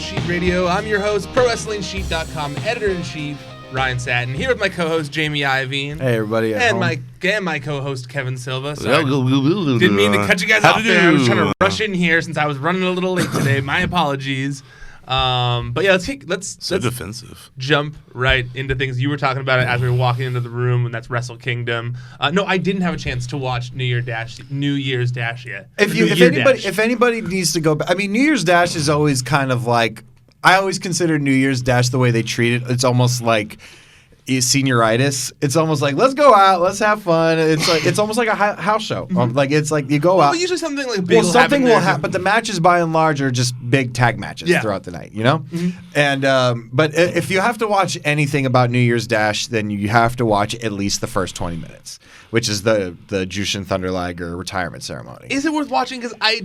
Sheet Radio. I'm your host, ProWrestlingSheet.com editor-in-chief, Ryan Satin, here with my co-host, Jamie Iovine. Hey, everybody. And my co-host, Kevin Silva. Sorry, didn't mean to cut you guys off there. I was trying to rush in here since I was running a little late today. My apologies. But yeah, let's defensive. Jump right into things. You were talking about it as we were walking into the room, and that's Wrestle Kingdom. No, I didn't have a chance to watch New Year's Dash yet. If anybody needs to go back, I mean, New Year's Dash is always kind of like, I always consider New Year's Dash the way they treat it. It's almost like senioritis. It's almost like, let's go out, let's have fun. It's almost like a house show. Like it's like you go out. Usually something like big something will happen, but the matches by and large are just big tag matches throughout the night, you know. And but if you have to watch anything about New Year's Dash, then you have to watch at least the first 20 minutes, which is the Jushin Thunder Liger retirement ceremony. Is it worth watching? Because I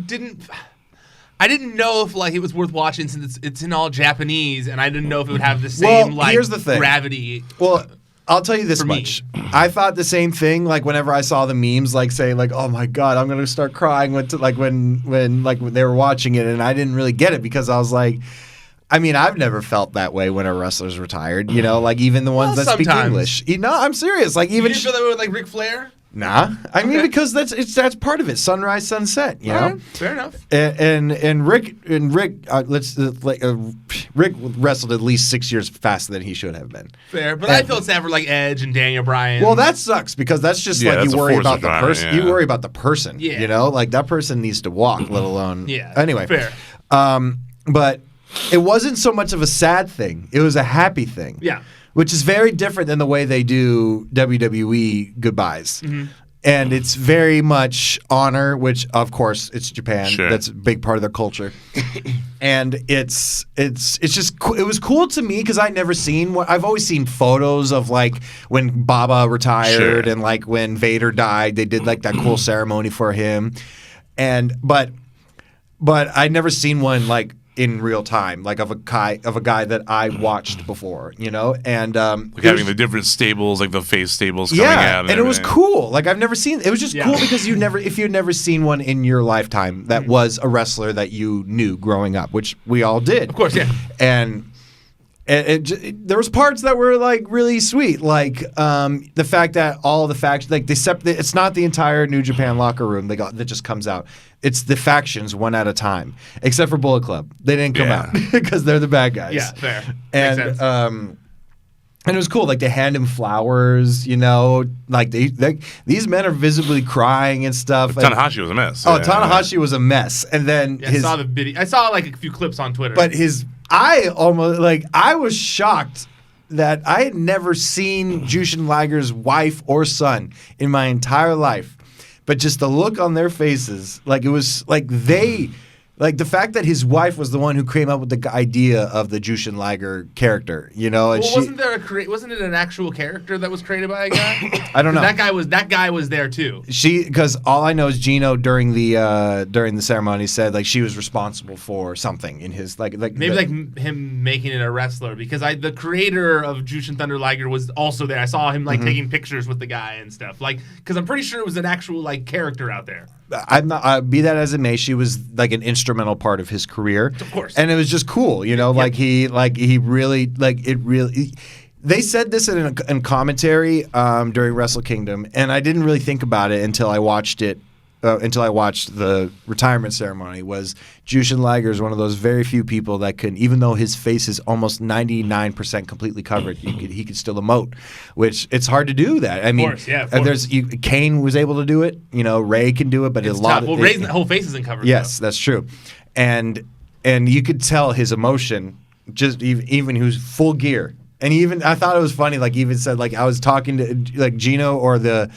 didn't know if like it was worth watching since it's in all Japanese, and I didn't know if it would have the same here's the thing. Gravity. Well, I'll tell you this much. I thought the same thing. Like whenever I saw the memes, like saying like, "Oh my god, I'm gonna start crying," when they were watching it, and I didn't really get it because I was like, I mean, I've never felt that way when a wrestler's retired. You know, like even the ones that speak English. You know, I'm serious. Like even you didn't feel that way with like Ric Flair. Nah, I mean because that's part of it. Sunrise, sunset. You know, right, fair enough. And Rick Rick wrestled at least 6 years faster than he should have been. Fair, but I feel sad for like Edge and Daniel Bryan. Well, that sucks because that's just like you worry about the person. You worry about the person. Yeah. You know, like that person needs to walk, let alone. Yeah. Anyway, fair. But it wasn't so much of a sad thing. It was a happy thing. Yeah. Which is very different than the way they do WWE goodbyes. And it's very much honor, which of course it's Japan. Sure. That's a big part of their culture. And it's just it was cool to me because I'd never seen what I've always seen photos of like when Baba retired and like when Vader died, they did like that cool ceremony for him. But I'd never seen one like in real time, like of a guy that I watched before, you know, and like having the different stables, like the face stables coming out, and it was cool. Like I've never seen. It was just cool because if you'd never seen one in your lifetime that was a wrestler that you knew growing up, which we all did, of course, yeah, and. There was parts that were like really sweet, like the fact that all the factions, like it's not the entire New Japan locker room that just comes out. It's the factions one at a time, except for Bullet Club. They didn't come out because they're the bad guys. Yeah, fair. And makes sense. And it was cool. Like they hand him flowers, you know. Like these men are visibly crying and stuff. Tanahashi was a mess. Tanahashi was a mess. And then I saw the video. I saw like a few clips on Twitter. But I was shocked that I had never seen Jushin Liger's wife or son in my entire life. But just the look on their faces, like it was like the fact that his wife was the one who came up with the idea of the Jushin Liger character, you know. And wasn't it an actual character that was created by a guy? I don't know. That guy was there too. Because all I know is Gino during the ceremony said like she was responsible for something in his like him making it a wrestler because the creator of Jushin Thunder Liger was also there. I saw him like taking pictures with the guy and stuff like because I'm pretty sure it was an actual like character out there. I'm not. Be that as it may, she was like an instrumental part of his career, of course, and it was just cool, you know. Like he really like it. Really, they said this in commentary during Wrestle Kingdom, and I didn't really think about it until I watched it. Until I watched the retirement ceremony, was Jushin Liger is one of those very few people that can, even though his face is almost 99% completely covered, he could still emote, which it's hard to do that. I mean, of course. Kane was able to do it, you know, Ray can do it, but it's a lot. Ray's whole face isn't covered. Yes, that's true, and you could tell his emotion just even he was full gear. And I thought it was funny. Like even said, like I was talking to like Gino or the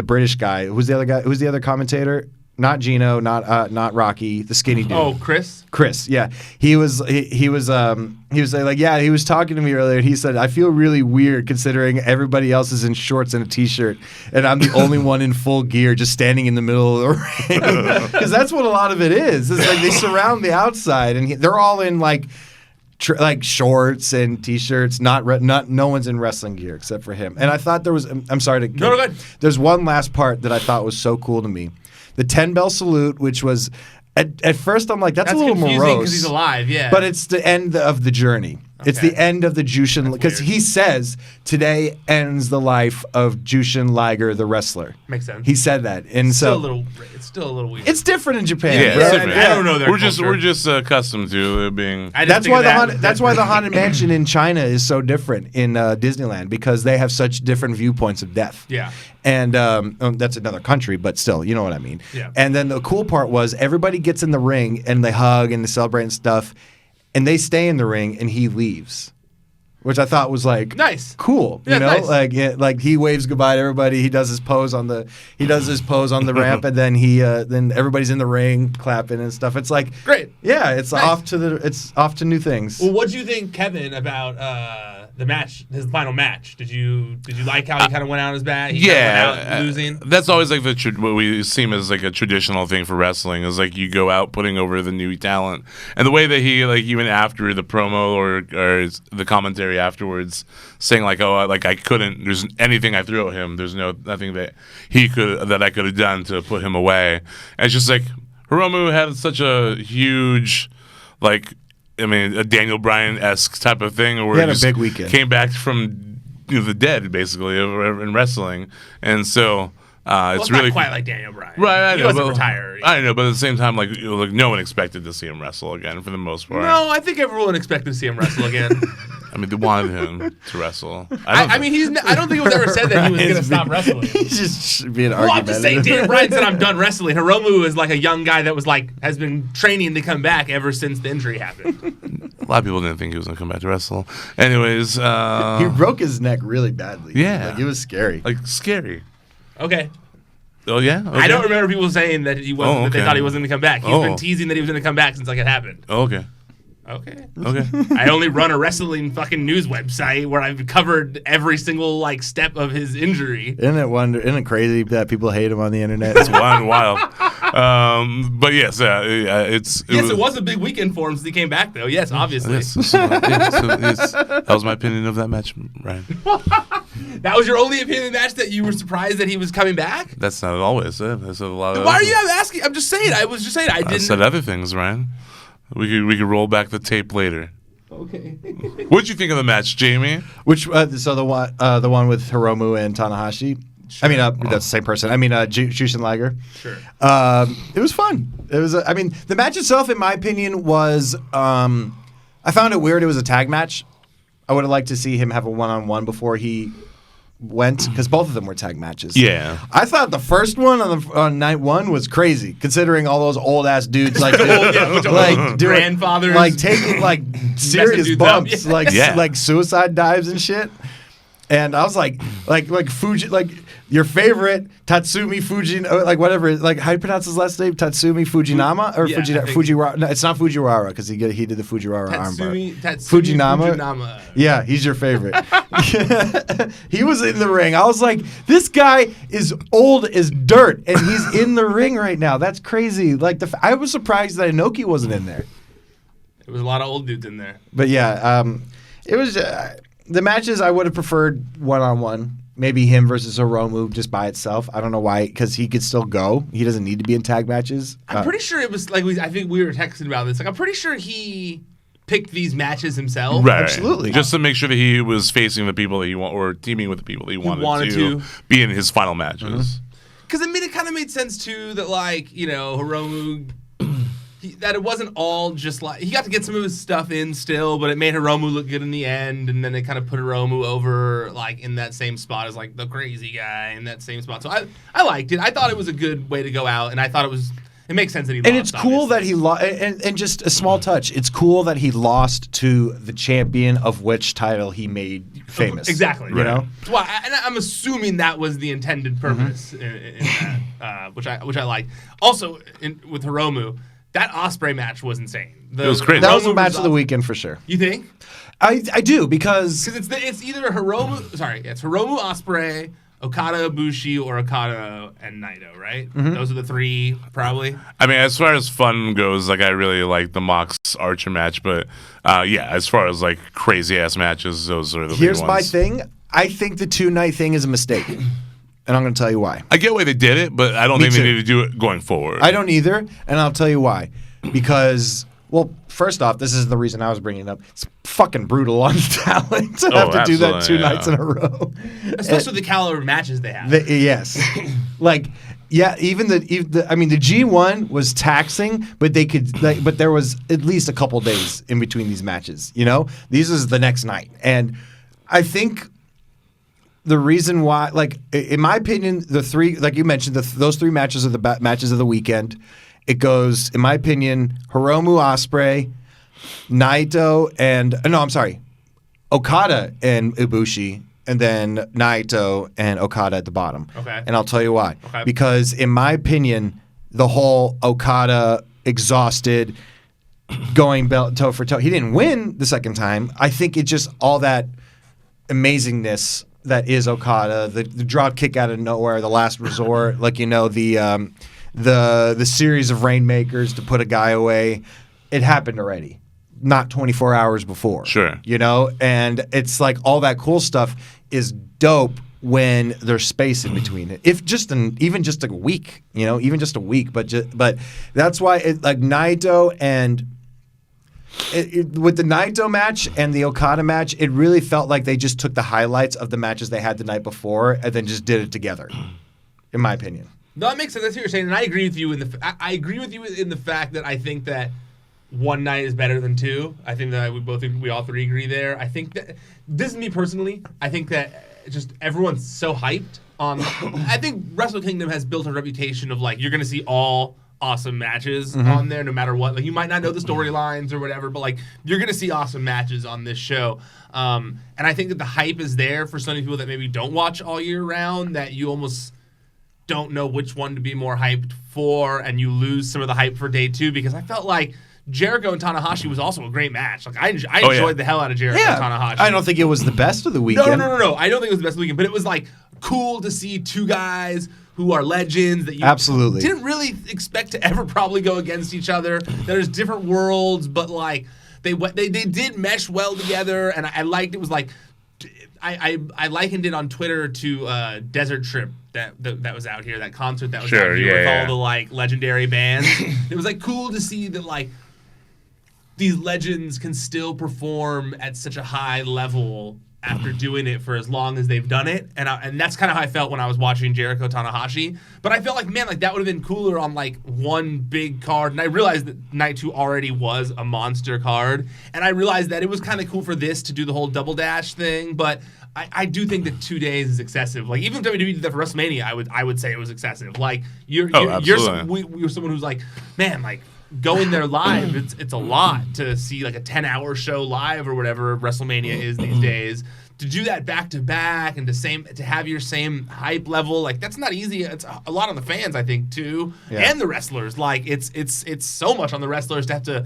British guy. Who's the other guy? Who's the other commentator? Not Gino, not Rocky, the skinny dude. Oh, Chris. Chris, yeah. He was like, yeah. He was talking to me earlier. And he said, I feel really weird considering everybody else is in shorts and a t-shirt, and I'm the only one in full gear, just standing in the middle of the ring. Because that's what a lot of it is. It's like they surround the outside, and they're all in like shorts and t-shirts. No one's in wrestling gear except for him. And I thought there was. I'm sorry to. No, go ahead. There's one last part that I thought was so cool to me. The 10 bell salute, which was At first, I'm like, that's a little confusing morose because he's alive. Yeah, but it's the end of the journey. It's Okay. the end of the Jushin, because he says today ends the life of Jushin Liger, the wrestler. makes sense. He said that, and it's so still a little weird. it's different in Japan. Yeah, bro. it's different. I don't know their We're culture. just accustomed to it being. I didn't That's think why of that. that's why the Haunted Mansion in China is so different in Disneyland, because they have such different viewpoints of death. Yeah. And that's another country, but still, you know what I mean. Yeah. And then the cool part was everybody gets in the ring and they hug and they celebrate and stuff, and they stay in the ring and he leaves, which I thought was like Nice. cool. Yeah, You know, nice. like he waves goodbye to everybody. He does his pose on the ramp, and then then everybody's in the ring clapping and stuff. It's like Great. Yeah, it's Nice. off to new things. Well, what do you think, Kevin, about the match, his final match? Did you like how he kind of went out his bat? He kinda went out losing. That's always like what we seem as like a traditional thing for wrestling is like you go out putting over the new talent, and the way that he like even after the promo or the commentary afterwards saying like, oh, like I couldn't, there's anything I threw at him, there's nothing that I could have done to put him away. And it's just like Hiromu had such a huge like. I mean, a Daniel Bryan-esque type of thing, where He had a big weekend. Came back from the dead, basically, in wrestling, and so it's really not quite like Daniel Bryan. right. I He know, wasn't but, retired. I know, but at the same time, like no one expected to see him wrestle again for the most part. No, I think everyone expected to see him wrestle again. I mean, they wanted him to wrestle. I mean, I don't think it was ever said that he was going to stop wrestling. He's just being Well, I'm just saying, argumentative. Daniel Bryan said I'm done wrestling. Hiromu is like a young guy that was like has been training to come back ever since the injury happened. A lot of people didn't think he was going to come back to wrestle. Anyways, He broke his neck really badly. Yeah. Like, it was scary. like scary. Okay. Oh yeah. Okay. I don't remember people saying that he wasn't. Oh, That they okay. thought he wasn't going to come back. He's Oh. been teasing that he was going to come back since like it happened. Oh, okay. Okay. Okay. I only run a wrestling fucking news website where I've covered every single like step of his injury. Isn't it crazy that people hate him on the internet? It's wild. But yes, It was a big weekend for him since he came back, though. Yes, obviously. Yes, that was my opinion of that match, Ryan. That was your only opinion of the match, that you were surprised that he was coming back? That's not always it. I said a lot of. Why are you asking? I'm just saying. I was just saying. I I didn't. said other things, Ryan. We could roll back the tape later. Okay. What'd you think of the match, Jamie? Which so the one with Hiromu and Tanahashi. I mean, that's the same person. I mean, Jushin Liger. Sure. It was fun. It was. I mean, the match itself, in my opinion, was. I found it weird. It was a tag match. I would have liked to see him have a one-on-one before he went, because both of them were tag matches. Yeah. I thought the first one on night one was crazy, considering all those old ass dudes like doing grandfathers, like taking like serious dudes up. bumps, Yeah. like suicide dives and shit. And I was like Fuji, like your favorite Tatsumi Fuji, like whatever, like how do you pronounce his last name? Tatsumi Fujinama or Yeah, I think- Fujiwara? No, it's not Fujiwara because he did the Fujiwara armbar. Tatsumi Fujinama. Yeah, he's your favorite. He was in the ring. I was like, this guy is old as dirt, and he's in the ring right now. That's crazy. Like I was surprised that Inoki wasn't in there. There was a lot of old dudes in there. But yeah, it was the matches I would have preferred one-on-one. Maybe him versus Hiromu just by itself. I don't know why, because he could still go. He doesn't need to be in tag matches. I'm pretty sure it was like I think we were texting about this. Like I'm pretty sure he picked these matches himself. Right. Absolutely. Just to make sure that he was facing the people that he want, or teaming with the people that he wanted to be in his final matches. Because it kind of made sense too that Hiromu. That it wasn't all just like he got to get some of his stuff in still, but it made Hiromu look good in the end, and then they kind of put Hiromu over like in that same spot as like the crazy guy in that same spot. So I liked it. I thought it was a good way to go out, and I thought it makes sense that he lost. And it's cool that he lost. And just a small touch. It's cool that he lost to the champion of which title he made famous. Exactly. You know. Well, and I'm assuming that was the intended purpose in that, which I like. Also, with Hiromu. That Ospreay match was insane. It was crazy. That was the Hiromu match versus of the weekend for sure. You think? I do, because It's either Hiromu. Sorry, it's Hiromu, Ospreay, Okada, Ibushi, or Okada and Naito. Right? Those are the three probably. I mean, as far as fun goes, like I really like the Mox Archer match, but yeah, as far as like crazy ass matches, those are the here's big my ones. thing. I think the 2-night thing is a mistake. and I'm going to tell you why. I get why they did it, but I don't think they need to do it going forward. I don't either, and I'll tell you why. Because, well, first off, this is the reason I was bringing it up. It's fucking brutal on talent to have to do that 2 nights in a row. Especially the caliber of matches they have. Yes. Even the G1 was taxing, but they could but there was at least a couple days in between these matches, you know? These is the next night. And I think the reason why, in my opinion, the three, like you mentioned, those 3 matches are the matches of the weekend. It goes, in my opinion, Hiromu Ospreay, Naito, Okada and Ibushi, and then Naito and Okada at the bottom. Okay. And I'll tell you why. Okay. Because in my opinion, the whole Okada exhausted, going belt toe for toe. He didn't win the second time. I think it's just all that amazingness that is Okada, the drop kick out of nowhere, the last resort, the series of rainmakers to put a guy away. It happened already, not 24 hours before. Sure. You know, and it's like all that cool stuff is dope when there's space in between it. If even just a week, you know, even just a week, but that's why Naito and with the Naito match and the Okada match, it really felt like they just took the highlights of the matches they had the night before and then just did it together, in my opinion. No, that makes sense. That's what you're saying, and I agree with you I agree with you in the fact that I think that one night is better than 2. I think that we all 3 agree there. I think that this is me personally. I think that just everyone's so hyped on. I think Wrestle Kingdom has built a reputation of you're gonna see all awesome matches on there, no matter what. You might not know the storylines or whatever, but you're gonna see awesome matches on this show. And I think that the hype is there for some people that maybe don't watch all year round. That you almost don't know which one to be more hyped for, and you lose some of the hype for day 2 because I felt like Jericho and Tanahashi was also a great match. I enjoyed the hell out of Jericho and Tanahashi. I don't think it was the best of the weekend. No. I don't think it was the best of the weekend, but it was cool to see 2 guys who are legends that you absolutely didn't really expect to ever probably go against each other. There's different worlds, but they did mesh well together, and I liked it. Was I likened it on Twitter to Desert Trip that was out here, that concert that was out here with all the legendary bands. It was cool to see that these legends can still perform at such a high level after doing it for as long as they've done it, and that's kind of how I felt when I was watching Jericho Tanahashi. But I felt that would have been cooler on one big card, and I realized that Night 2 already was a monster card, and I realized that it was kind of cool for this to do the whole double dash thing, but I do think that 2 days is excessive. Even if WWE did that for WrestleMania, I would say it was excessive. You're someone who's going there live, it's a lot to see a 10-hour show live or whatever WrestleMania is these days. To do that back to back and to have your same hype level, that's not easy. It's a lot on the fans, I think, too, and the wrestlers. It's so much on the wrestlers to have to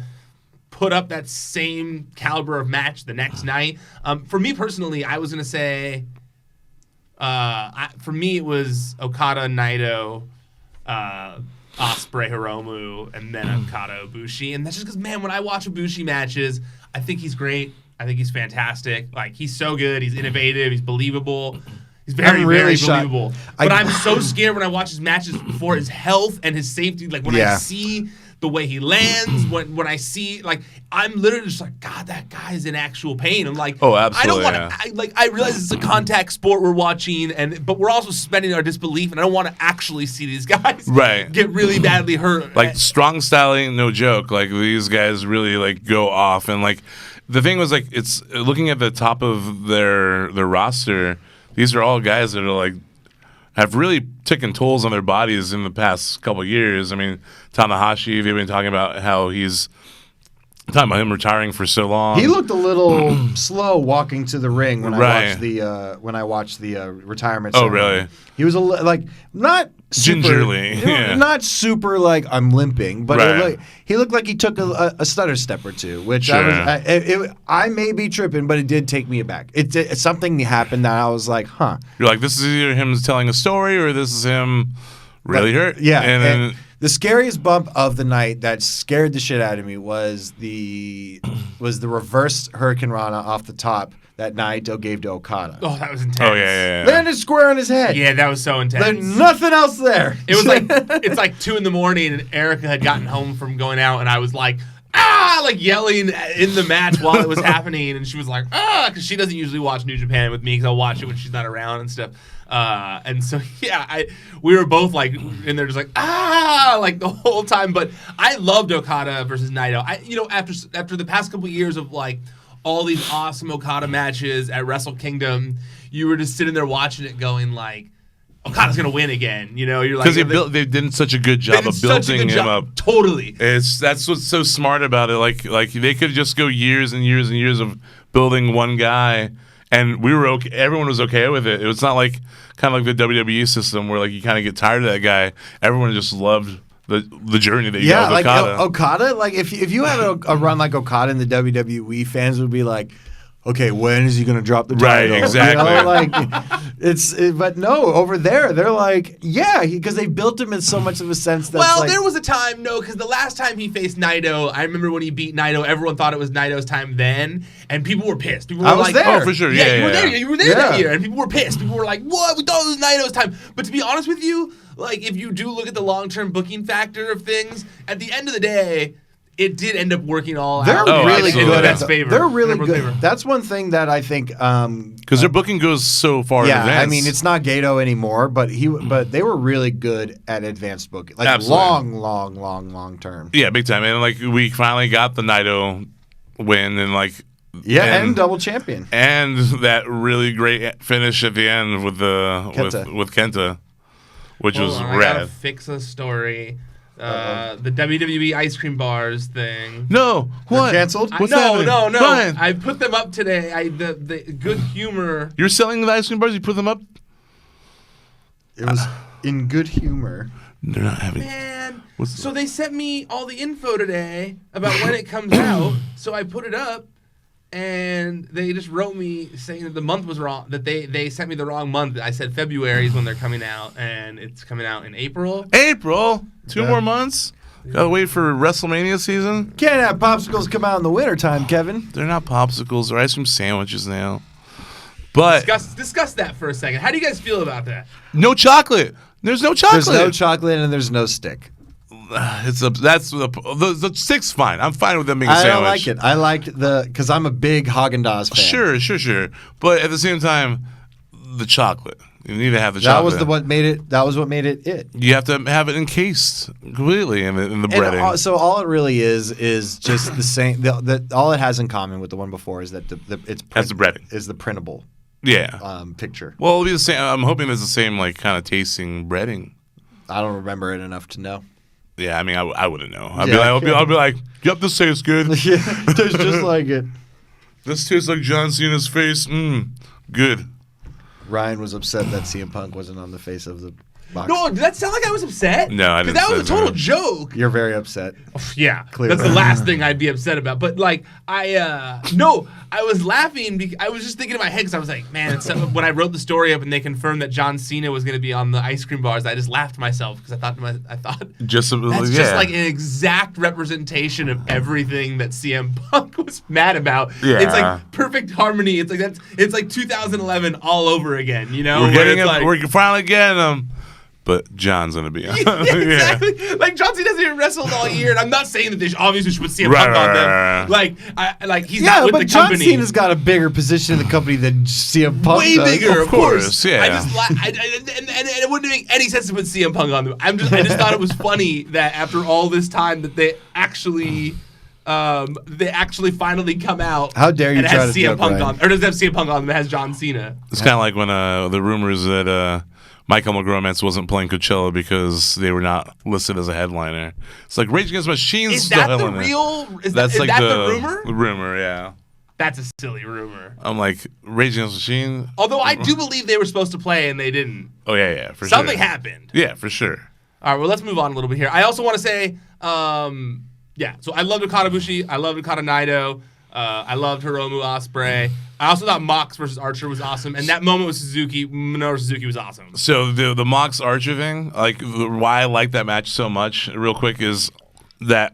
put up that same caliber of match the next night. For me personally, I was gonna say, for me it was Okada, Naito, Ospreay, Hiromu, and then Okada, Ibushi. And that's just because, man, when I watch Ibushi matches, I think he's great. I think he's fantastic. He's so good. He's innovative. He's believable. He's very, very believable. But I'm so scared when I watch his matches for his health and his safety. When I see the way he lands, when I see, I'm literally just God, that guy is in actual pain. I'm oh, absolutely. I don't want to, I realize it's a contact sport we're watching, but we're also suspending our disbelief, and I don't want to actually see these guys get really badly hurt. Strong styling, no joke. These guys really go off, and the thing was it's looking at the top of their roster. These are all guys that are have really taken tolls on their bodies in the past couple of years. I mean, Tanahashi, they've been talking about how he's talking about him retiring for so long. He looked a little slow walking to the ring when I watched the retirement ceremony. Oh, really? He was not super, gingerly, not super I'm limping, but he looked like he took a stutter step or two, which I may be tripping, but it did take me aback. It's something happened that I was like, huh. You're this is either him telling a story or this is him really hurt. Yeah, and then the scariest bump of the night that scared the shit out of me was the reverse Hurricane Rana off the top that Naito gave to Okada. Oh, that was intense. Oh yeah. Landed square on his head. Yeah, that was so intense. There's nothing else there. It was like it's like 2 a.m. and Erica had gotten home from going out, and I was like, like yelling in the match while it was happening, and she was like, because she doesn't usually watch New Japan with me because I'll watch it when she's not around and stuff. And so we were both like in there just like like the whole time. But I loved Okada versus Naito. After the past couple years of like all these awesome Okada matches at Wrestle Kingdom, you were just sitting there watching it going like, Okada's gonna win again. You know, you're like because they did such a good job of building him up. Totally. That's what's so smart about it. Like they could just go years and years and years of building one guy, and we were okay. Everyone was okay with it. It was not like kind of like the WWE system where like you kind of get tired of that guy. Everyone just loved the journey that you got with Okada. Okada, like if you had a run like Okada in the WWE, fans would be like, okay, when is he going to drop the title? Right, exactly. But no, over there, they're like, because they built him in so much of a sense that. There was a time, because the last time he faced Naito, I remember when he beat Naito, everyone thought it was Naito's time then, and people were pissed. People were I was there. Oh, for sure. Yeah, you were there that year, and people were pissed. People were like, what? We thought it was Naito's time. But to be honest with you, like, if you do look at the long-term booking factor of things, at the end of the day, it did end up working all out. They're really good. They're really good. That's one thing that I think because their booking goes so far in advance. I mean, it's not Gato anymore, but they were really good at advanced booking, like Absolutely. long term. Yeah, big time. And like we finally got the Naito win, and like and double champion, and that really great finish at the end with with Kenta, which was I rad. gotta fix a story. The WWE ice cream bars thing. No, what? They're canceled? No. Ryan. I put them up today. The Good Humor. You're selling the ice cream bars? You put them up? It was in Good Humor. They're not having. Man. So they sent me all the info today about when it comes out. So I put it up, and they just wrote me saying that the month was wrong. That they sent me the wrong month. I said February is when they're coming out, and it's coming out in April. April? 2 more months? Gotta wait for WrestleMania season? Can't have popsicles come out in the wintertime, Kevin. They're not popsicles. They're ice cream sandwiches now. But discuss that for a second. How do you guys feel about that? no chocolate. There's no chocolate. There's no chocolate and there's no stick. The stick's fine. I'm fine with them being a sandwich. I don't like it. I like because I'm a big Haagen-Dazs fan. Sure. But at the same time, the chocolate. You need to have the chocolate. That was what made it. You have to have it encased completely in the breading. So all it really is just the same. All it has in common with the one before is that That's the breading. Is the printable. Yeah. Picture. Well, it'll be the same. I'm hoping it's the same like kind of tasting breading. I don't remember it enough to know. Yeah, I mean, I wouldn't know. I'll be like, yep, this tastes good. Yeah, it tastes just like it. This tastes like John Cena's face. Good. Ryan was upset that CM Punk wasn't on the face of the box. No, did that sound like I was upset? No, I didn't. That was a say total that. joke. You're very upset. Yeah, Clearly. that's the last thing I'd be upset about. But like, I was laughing because I was just thinking in my head because I was like, man, when I wrote the story up and they confirmed that John Cena was going to be on the ice cream bars, I just laughed to myself because I thought Just like an exact representation of everything that CM Punk was mad about. Yeah. It's like perfect harmony. It's like 2011 all over again. You know, we're finally getting him. But John's gonna be on. Exactly. Yeah. Like John Cena hasn't even wrestled all year, and I'm not saying that they obviously should put CM Punk on them. Like he's not with the company. John Cena's got a bigger position in the company than CM Punk. Way does. bigger, of course. Yeah. And it wouldn't make any sense to put CM Punk on them. I just thought it was funny that after all this time that they actually finally come out. How dare you and try has to CM joke, Punk Ryan. on, or does it have CM Punk on them? It has John Cena. It's kind of like when the rumors that Michael McGromance wasn't playing Coachella because they were not listed as a headliner. It's like Rage Against the Machine's Is still that the headliner. real? Is That's that like the rumor? The rumor, yeah. That's a silly rumor. I'm like, Rage Against the Machine? Although I do believe they were supposed to play and they didn't. Oh, yeah, for sure. Something happened. Yeah, for sure. All right, well, let's move on a little bit here. I also want to say, so I loved Okada Ibushi. I loved Okada Naito. I loved Hiromu Ospreay. I also thought Mox versus Archer was awesome. And that moment with Minoru Suzuki was awesome. So the Mox Archer thing, like why I like that match so much, real quick, is that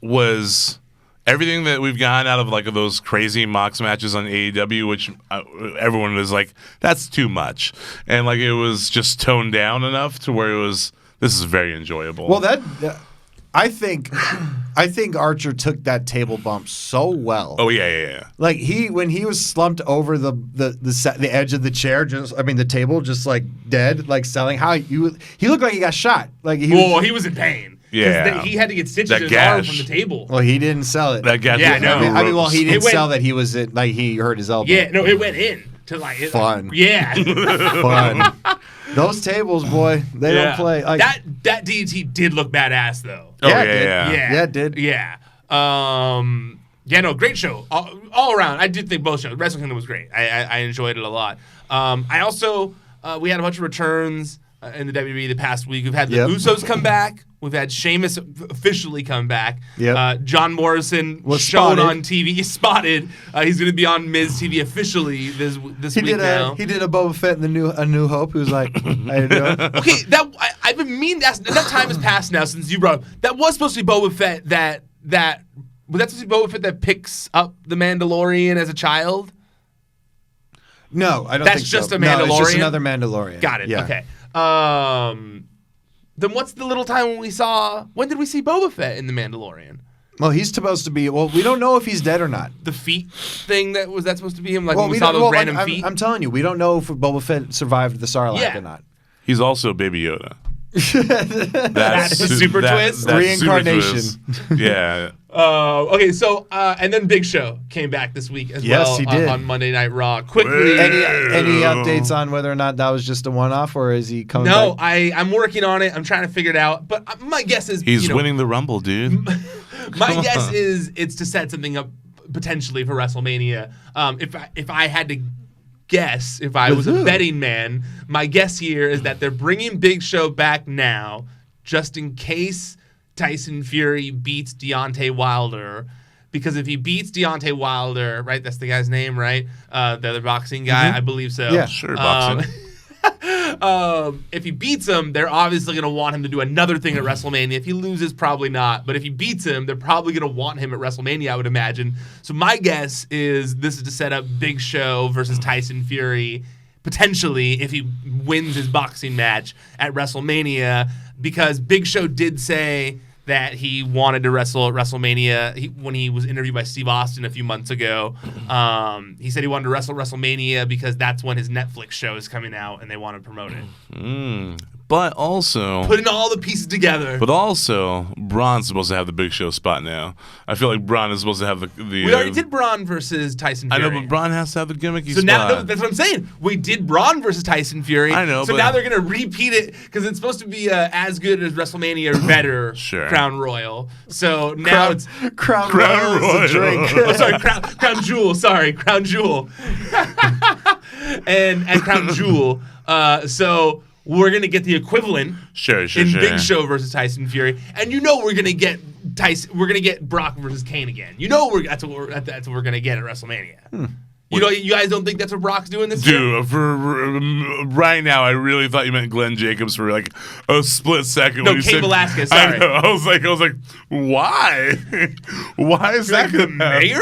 was everything that we've gotten out of like those crazy Mox matches on AEW, which everyone was like, that's too much, and like it was just toned down enough to where this is very enjoyable. Well, I think Archer took that table bump so well. Oh yeah. Like when he was slumped over the edge of the chair, the table, just like dead, like selling. He looked like he got shot. Like he was in pain. Yeah, he had to get stitches in his arm from the table. Well, he didn't sell it. That gash. Yeah, no. He didn't sell that he was he hurt his elbow. Yeah, no, it went in to like fun. Yeah, fun. Those tables, boy, they don't play. Like, that DDT did look badass though. Oh yeah. Yeah, it did. Yeah. Yeah, no, great show all around. I did think both shows. Wrestle Kingdom was great. I enjoyed it a lot. I also we had a bunch of returns in the WWE the past week. We've had the Usos come back. We've had Sheamus officially come back. Yep. John Morrison was shown spotted on TV. He's spotted. He's going to be on Miz TV officially this week now. He did a Boba Fett in A New Hope. Who's like, how you doing? Okay, I've been meaning that time has passed now since you brought up. That was supposed to be Boba Fett that was that supposed to be Boba Fett that picks up the Mandalorian as a child? No, I don't That's think so. just a Mandalorian? No, it's just another Mandalorian. Got it. Yeah. Okay. Then what's the little time when did we see Boba Fett in The Mandalorian? Well, he's supposed to be. Well, we don't know if he's dead or not. The feet thing that supposed to be him? Like well, when we saw those random like, feet? I'm telling you, we don't know if Boba Fett survived the Sarlacc or not. He's also Baby Yoda. That's a super twist? Reincarnation. Super twist. Yeah. Okay, so and then Big Show came back this week as well. Yes, he did. On Monday Night Raw. Quickly, any updates on whether or not that was just a one-off or is he coming No, back? I'm working on it. I'm trying to figure it out. But my guess is he's winning the Rumble, dude. My guess is it's to set something up potentially for WrestleMania. If I had to guess, if I was a betting man, my guess here is that they're bringing Big Show back now just in case Tyson Fury beats Deontay Wilder. Because if he beats Deontay Wilder, right, that's the guy's name, right? The other boxing guy, I believe so. Yeah, sure, boxing. If he beats him, they're obviously going to want him to do another thing at WrestleMania. If he loses, probably not. But if he beats him, they're probably going to want him at WrestleMania, I would imagine. So my guess is this is to set up Big Show versus Tyson Fury, potentially, if he wins his boxing match at WrestleMania, because Big Show did say that he wanted to wrestle at WrestleMania when he was interviewed by Steve Austin a few months ago. He said he wanted to wrestle at WrestleMania because that's when his Netflix show is coming out and they want to promote it. But also, putting all the pieces together. But also, Braun's supposed to have the Big Show spot now. I feel like Braun is supposed to have the we already did Braun versus Tyson Fury. I know, but Braun has to have the gimmicky spot. So now, that's what I'm saying. We did Braun versus Tyson Fury. I know, so but now they're going to repeat it because it's supposed to be as good as WrestleMania or better. Sure. Crown Royal. So now it's Crown Royal. A drink. Oh, sorry, Crown Jewel. Sorry, Crown Jewel. and Crown Jewel. So we're gonna get the equivalent in Big Show versus Tyson Fury, and we're gonna get We're gonna get Brock versus Kane again. That's what we're gonna get at WrestleMania. You guys don't think that's what Brock's doing this year? Dude, for right now, I really thought you meant Glenn Jacobs for like a split second. No, when you Cain said, Velasquez. Sorry, I was like, why? Why is that the mayor?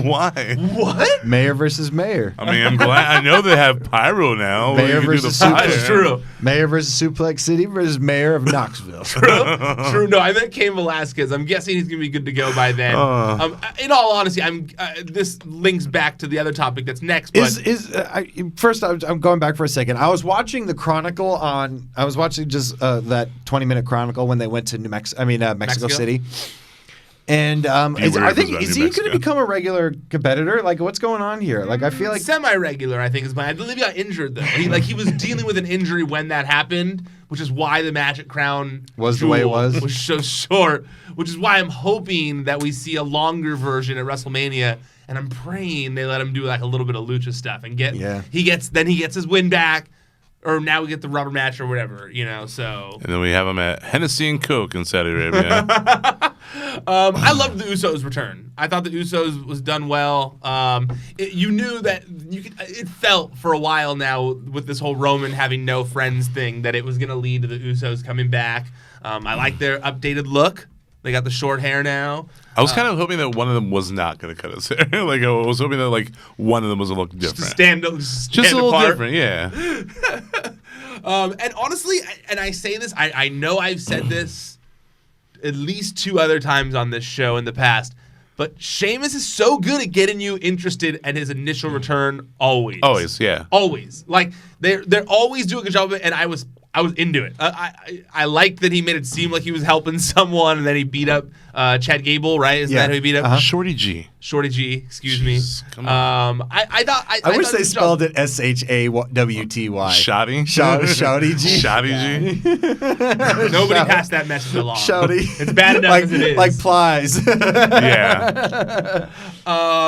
Why? What? Mayor versus mayor. I mean, I'm glad. I know they have pyro now. Mayor You can do the versus fire. That's true. Mayor versus Suplex City versus mayor of Knoxville. True. No, I meant Cain Velasquez. I'm guessing he's gonna be good to go by then. In all honesty, this links back to the other topic that's next. But First, I'm going back for a second. I was watching the Chronicle I was watching just that 20-minute Chronicle when they went to Mexico City. And is he going to become a regular competitor? Like, what's going on here? Like, I feel like semi-regular. I think is my. I believe he got injured though. He was dealing with an injury when that happened, which is why the match at Crown was Jewel the way it was so short. Which is why I'm hoping that we see a longer version at WrestleMania. And I'm praying they let him do like a little bit of lucha stuff and he gets his win back, or now we get the rubber match or whatever, So and then we have him at Hennessy and Coke in Saudi Arabia. I loved the Usos' return. I thought the Usos was done well. You knew that it felt for a while now with this whole Roman having no friends thing that it was going to lead to the Usos coming back. I like their updated look. They got the short hair now. I was kind of hoping that one of them was not going to cut his hair. Like I was hoping that like one of them was a look different. Just a little apart. different, yeah. And honestly, and I say this, I know I've said this at least 2 other times on this show in the past, but Sheamus is so good at getting you interested at his initial return always. Always, yeah. Always. Like, they're always doing a good job of it, and I was into it. I like that he made it seem like he was helping someone, and then he beat up Chad Gable, right? Isn't that who he beat up? Shorty G. Shorty G, excuse me. Come on. I wish they spelled it SHAWTY. Shoddy? Shouty G. Shoddy G. Nobody passed that message along. Shouty. It's bad enough like, as it is. Like plies. Yeah.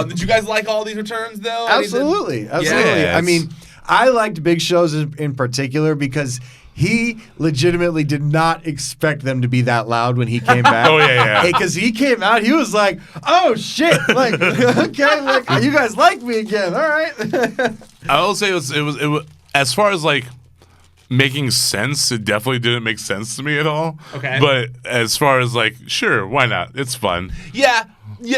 Did you guys like all these returns, though? Absolutely. Yeah, I mean, I liked Big Show's in particular because he legitimately did not expect them to be that loud when he came back. Oh, yeah. Because he came out, he was like, oh, shit. Like, okay, like, you guys like me again. All right. I will say it was as far as like making sense, it definitely didn't make sense to me at all. Okay. But as far as like, sure, why not? It's fun. Yeah,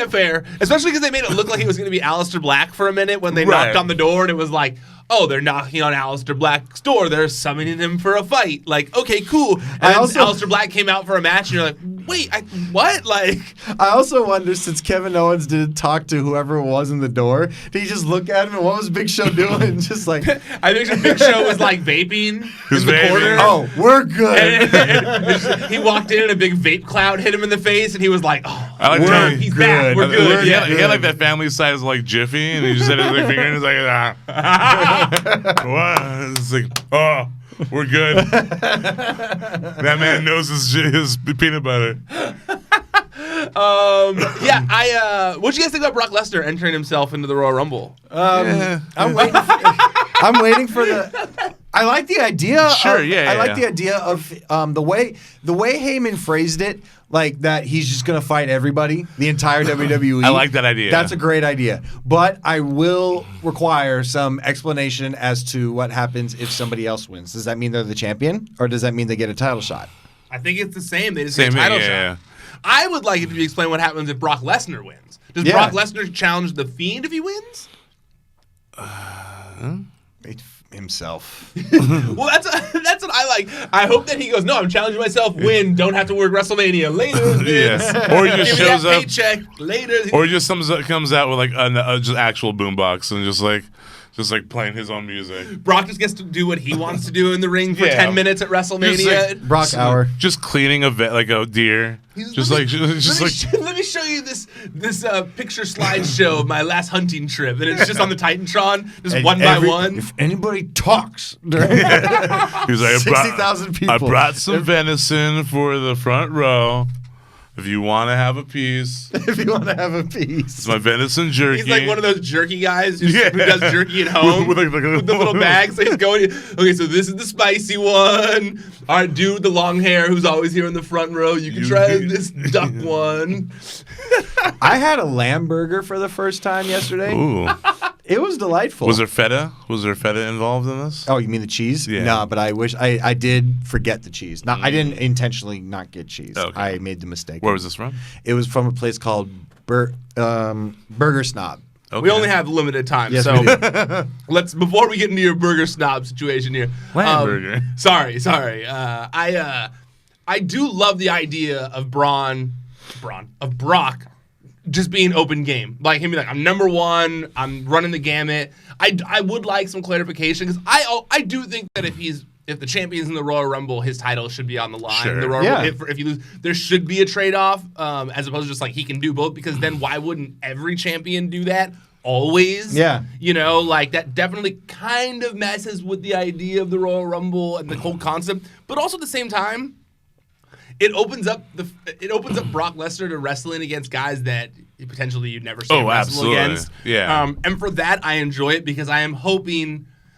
fair. Especially because they made it look like he was going to be Aleister Black for a minute when they Right. knocked on the door, and it was like, oh, they're knocking on Aleister Black's door. They're summoning him for a fight. Like, okay, cool. And then Aleister Black came out for a match, and you're like, wait, what? Like, I also wonder, since Kevin Owens didn't talk to whoever was in the door, did he just look at him and what was Big Show doing? Just like, I think Big Show was like vaping in the corner. oh, we're good. And he walked in and a big vape cloud hit him in the face, and he was like, oh, I like We're that. he's good. back. We're good. He Yeah. had like that family size like Jiffy, and he just had his like, finger and he's like, what? It's like, oh, we're good. That man knows his peanut butter. What'd you guys think about Brock Lesnar entering himself into the Royal Rumble? I'm waiting for the. I like the idea. Sure, I like the idea of the way Heyman phrased it, like that he's just gonna fight everybody, the entire WWE. I like that idea. That's a great idea, but I will require some explanation as to what happens if somebody else wins. Does that mean they're the champion, or does that mean they get a title shot? I think it's the same. They just get a Same title thing, shot. yeah. I would like it to be explained what happens if Brock Lesnar wins. Does Yeah. Brock Lesnar challenge The Fiend if he wins? Himself. Well, that's what I like. I hope that he goes, no, I'm challenging myself, win, don't have to work WrestleMania. Later, Vince. Yeah. Or he just Give me shows that up. paycheck. Later. Or he just comes out with like a just actual boombox and just like playing his own music. Brock just gets to do what he wants to do in the ring for Yeah. 10 minutes at WrestleMania. Just like Brock hour. Just cleaning a deer. Let me show you this picture slideshow of my last hunting trip, and it's just on the Titantron, just one by one. If anybody talks during He was like, 60,000 people. I brought some venison for the front row. If you want to have a piece, if you want to have a piece. it's my venison jerky. He's like one of those jerky guys who Yeah. does jerky at home With with the little bags. So he's going, okay, so this is the spicy one. All right, dude with the long hair who's always here in the front row. You can try this duck one. I had a lamb burger for the first time yesterday. Ooh. It was delightful. Was there feta? Was there feta involved in this? Oh, you mean the cheese? Yeah. No, but I wish I did forget the cheese. I didn't intentionally not get cheese. Okay. I made the mistake. Where was this from? It was from a place called Burger Snob. Okay. We only have limited time, Yes, so we do. let's before we get into your burger snob situation here. Lamb burger. Sorry. I do love the idea of Brock just being open game, like him being like, I'm number one, I'm running the gamut. I would like some clarification because I do think that if the champion's in the Royal Rumble, his title should be on the line. Sure. The Royal Yeah. Rumble, if you lose, there should be a trade-off, as opposed to just like he can do both, because then why wouldn't every champion do that always? Yeah. You know, like that definitely kind of messes with the idea of the Royal Rumble and the whole concept, but also at the same time, it opens up Brock Lesnar to wrestling against guys that potentially you'd never see him wrestle absolutely. against. Yeah. And for that, I enjoy it because I'm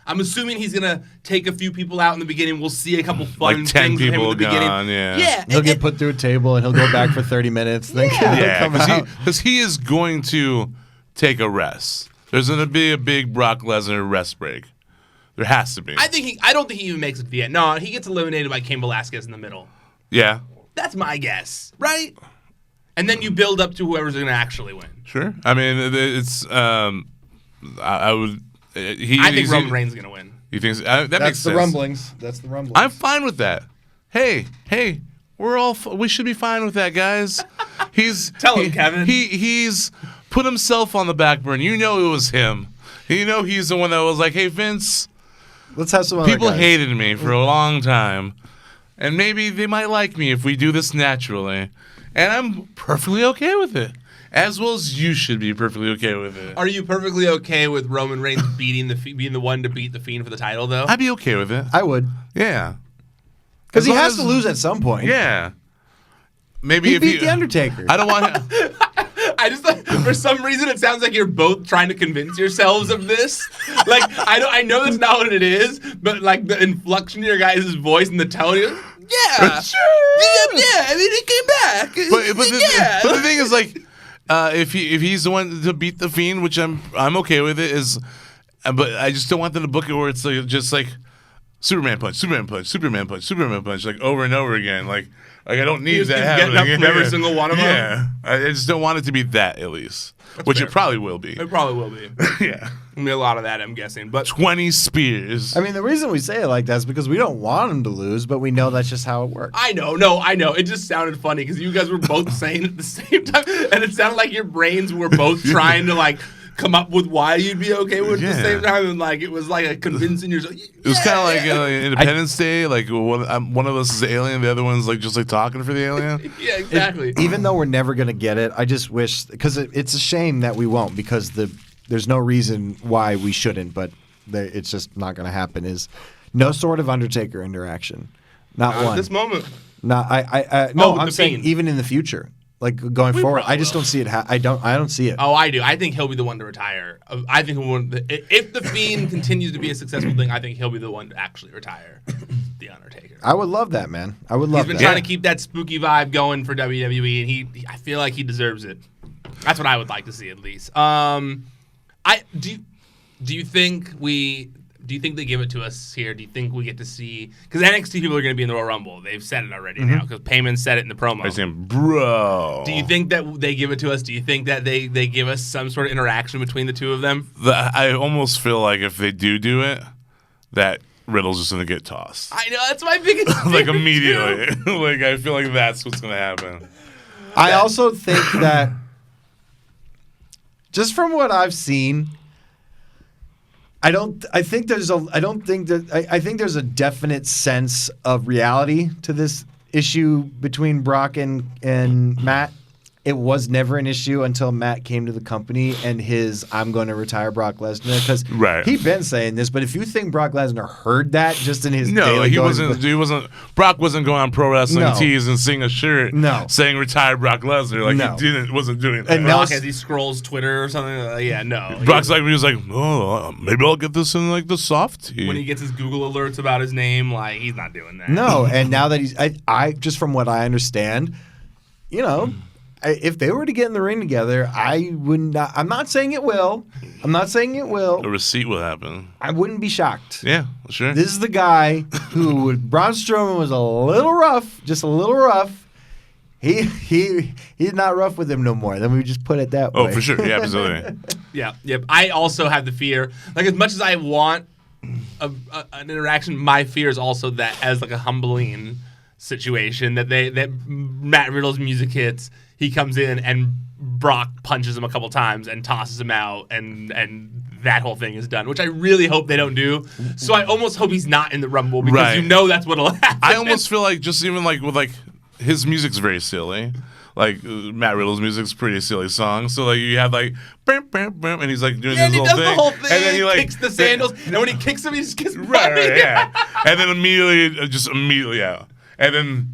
assuming he's gonna take a few people out in the beginning. We'll see a couple fun Like 10 things with him people in the beginning. gone, yeah. Yeah. He'll get put through a table and he'll go back for 30 minutes. Then Yeah, come out. because he is going to take a rest. There's going to be a big Brock Lesnar rest break. There has to be. I don't think he even makes it to the end. No, he gets eliminated by Cain Velasquez in the middle. Yeah. That's my guess, right? And then you build up to whoever's going to actually win. Sure. I mean, it's I would. I think Roman Reigns is going to win. He thinks that makes sense. That's the rumblings. I'm fine with that. Hey, we should be fine with that, guys. Tell him, Kevin. He's put himself on the back burner. You know it was him. You know he's the one that was like, hey, Vince, let's have some other people guys. hated me for a long time, and maybe they might like me if we do this naturally. And I'm perfectly okay with it. As well as you should be perfectly okay with it. Are you perfectly okay with Roman Reigns being the one to beat the Fiend for the title, though? I'd be okay with it. I would. Yeah. Because he has to lose at some point. Yeah. Maybe He if beat The Undertaker. I don't want him. I just for some reason it sounds like you're both trying to convince yourselves of this. Like I know that's not what it is, but like the inflection of your guys' voice and the tone. Yeah, sure. Yeah. I mean, he came back. But the thing is, like, if he's the one to beat the Fiend, which I'm okay with it, but I just don't want them to book it where it's like just like Superman punch, Superman punch, Superman punch, Superman punch, like over and over again. Like I don't need that happening. Getting up from every single one of them. Yeah, I just don't want it to be that at least, which fair. It probably will be. It probably will be. Yeah, There'll be a lot of that, I'm guessing. But 20 spears. I mean, the reason we say it like that is because we don't want him to lose, but we know that's just how it works. I know. It just sounded funny because you guys were both saying it at the same time, and it sounded like your brains were both trying to like come up with why you'd be okay with it at the same time, and like it was like a convincing yourself. Yeah. It was kind of like Independence Day. Like one of us is the alien, the other one's like just like talking for the alien. Yeah, exactly. Even though we're never going to get it, I just wish, because it's a shame that we won't, because there's no reason why we shouldn't, but it's just not going to happen, is no sort of Undertaker interaction. Not one. At this moment. No, I'm saying Fiend. even in the future. Like going forward, I just don't see it. I don't see it. Oh, I do. I think he'll be the one to retire. I think if the Fiend continues to be a successful thing, I think he'll be the one to actually retire the Undertaker. I would love that, man. I would love that. He's been trying to keep that spooky vibe going for WWE, and I feel like he deserves it. That's what I would like to see at least. Do you think they give it to us here? Do you think we get to see? Because NXT people are going to be in the Royal Rumble. They've said it already now. Because Payman said it in the promo. I saying, bro. Do you think that they give it to us? Do you think that they give us some sort of interaction between the two of them? I almost feel like if they do it, that Riddle's just going to get tossed. I know, that's my biggest like fear, immediately. too. Like I feel like that's what's going to happen. I also think that just from what I've seen, I think there's a definite sense of reality to this issue between Brock and Matt. It was never an issue until Matt came to the company and I'm going to retire Brock Lesnar, because he'd been saying this. But if you think Brock Lesnar heard that just in his daily he wasn't. Brock wasn't going on Pro Wrestling Tees and seeing a shirt saying retire Brock Lesnar. Like he wasn't doing that. And Brock, as he scrolls Twitter or something, Brock's he was like, oh, maybe I'll get this in like the soft tee. When he gets his Google alerts about his name, like he's not doing that. No, and now that I just from what I understand, if they were to get in the ring together, I would not. I'm not saying it will. A receipt will happen. I wouldn't be shocked. Yeah, sure. This is the guy who, Braun Strowman was a little rough, just a little rough. He's not rough with him no more. Then we just put it that way. Oh, for sure. Yeah, absolutely. Yeah. Yep. I also have the fear. Like as much as I want an interaction, my fear is also that as like a humbling situation that Matt Riddle's music hits. He comes in and Brock punches him a couple times and tosses him out, and that whole thing is done, which I really hope they don't do. So I almost hope he's not in the Rumble, because that's what'll happen. I almost feel like just even like with like his music's very silly. Like Matt Riddle's music's pretty silly song. So like you have like bam, bam, bam, and he's like doing his little thing. The whole thing. And then he like kicks the sandals, and when he kicks him, he just gets right, and then immediately out. And then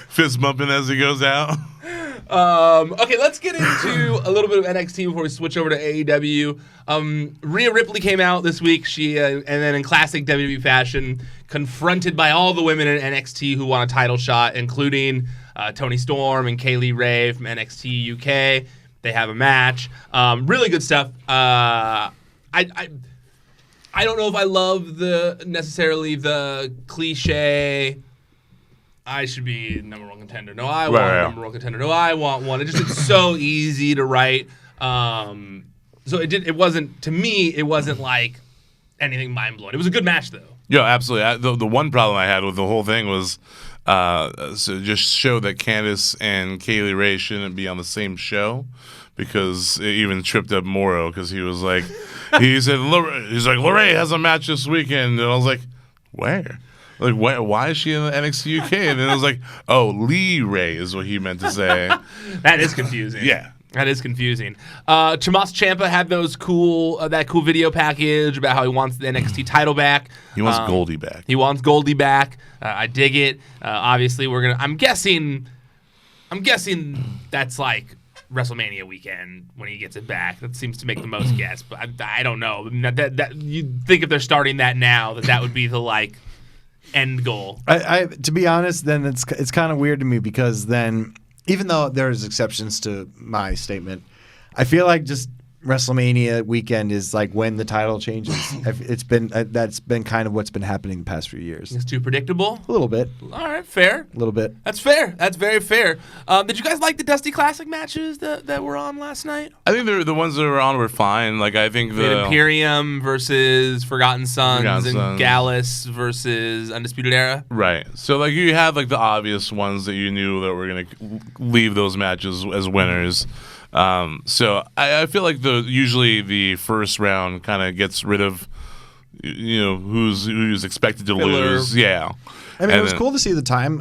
fist bumping as he goes out. Okay, let's get into a little bit of NXT before we switch over to AEW. Rhea Ripley came out this week. She and then in classic WWE fashion, confronted by all the women in NXT who want a title shot, including Toni Storm and Kaylee Ray from NXT UK. They have a match. Really good stuff. I don't know if I love necessarily the cliche I should be number one contender. No, I want a number one contender. No, I want one. It's so easy to write. So it wasn't, to me, it wasn't like anything mind-blowing. It was a good match, though. Yeah, absolutely. The one problem I had with the whole thing was so just show that Candice and Kaylee Ray shouldn't be on the same show, because it even tripped up Morrow, because he was like, he's like, LeRae has a match this weekend. And I was like, where? Like, why is she in the NXT UK? And then I was like, oh, Lee Ray is what he meant to say. That is confusing. Yeah. That is confusing. Tommaso Ciampa had that cool video package about how he wants the NXT title back. He wants Goldie back. He wants Goldie back. I dig it. Obviously, I'm guessing that's like WrestleMania weekend when he gets it back. That seems to make the most guess, but I don't know. That you'd think if they're starting that now, that would be the like end goal. I to be honest, then it's kind of weird to me, because then, even though there's exceptions to my statement, I feel like just WrestleMania weekend is like when the title changes. It's been that's been kind of what's been happening the past few years. It's too predictable. A little bit. All right, fair. A little bit. That's fair. That's very fair. Did you guys like the Dusty Classic matches that were on last night? I think the ones that were on were fine. Like, I think the Imperium versus Forgotten Sons and Gallus versus Undisputed Era. Right. So like you had like the obvious ones that you knew that were gonna leave those matches as winners. So I feel like usually the first round kind of gets rid of, who's expected to lose. Yeah. I mean, it was cool to see the time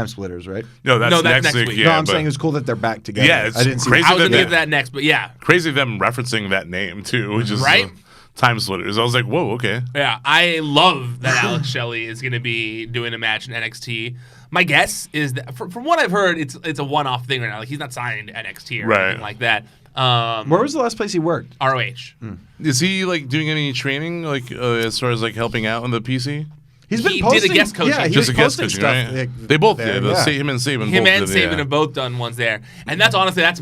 splitters, right? No, that's next week. Yeah, no, I'm saying it was cool that they're back together. Yeah, it's crazy. I was going to give that next, but yeah. Crazy them referencing that name, too, which is right? Time Splitters. I was like, whoa, okay. Yeah, I love that Alex Shelley is going to be doing a match in NXT. My guess is that, from what I've heard, it's a one-off thing right now. Like, he's not signed to NXT or anything like that. Where was the last place he worked? ROH. Is he like doing any training, like as far as like helping out on the PC? He did a guest coaching. Yeah, just a guest coaching, stuff. Right? They both did. Him and Saban. Him and Saban have both done ones there, and that's honestly that's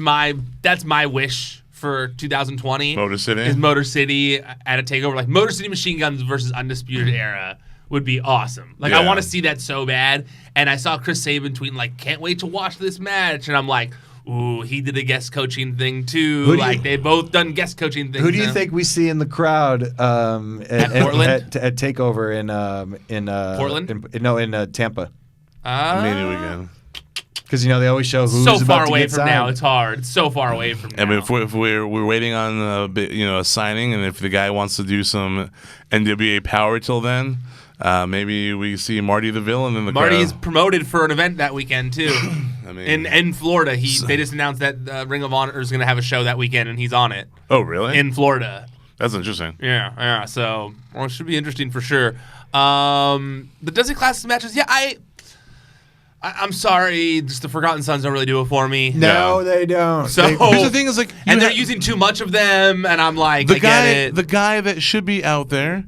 my wish for 2020. Motor City is Motor City at a takeover, like Motor City Machine Guns versus Undisputed Era would be awesome. Like I want to see that so bad. And I saw Chris Saban tweeting like, "Can't wait to watch this match," and I'm like, ooh, he did a guest coaching thing too. They both done guest coaching things. Who do you think we see in the crowd at Portland? At Takeover in Portland? In Tampa. Maybe we can. Because they always show who's so far about away to get from signed. now. It's hard. It's so far away from now. I mean, if we're waiting on a signing, and if the guy wants to do some NWA power till then. Maybe we see Marty the Villain in the crowd. Marty's promoted for an event that weekend too. I mean, in Florida, they just announced that Ring of Honor is going to have a show that weekend, and he's on it. Oh, really? In Florida. That's interesting. Yeah. So, it should be interesting for sure. The Dusty Classics matches, yeah, I'm sorry, just the Forgotten Sons don't really do it for me. No, they don't. So here's the thing: is like, they're using too much of them, and I'm like, the I get it. The guy that should be out there.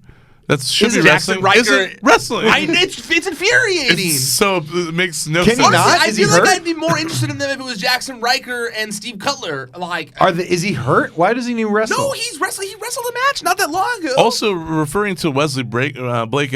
That should be Jackson wrestling. Riker. Isn't wrestling. It's infuriating. It makes no Can sense. he not? I Is feel he like hurt? I'd be more interested in them if it was Jackson Riker and Steve Cutler. Like, is he hurt? Why does he need wrestle? no, he's wrestling. He wrestled a match not that long ago. Also, referring to Wesley Blake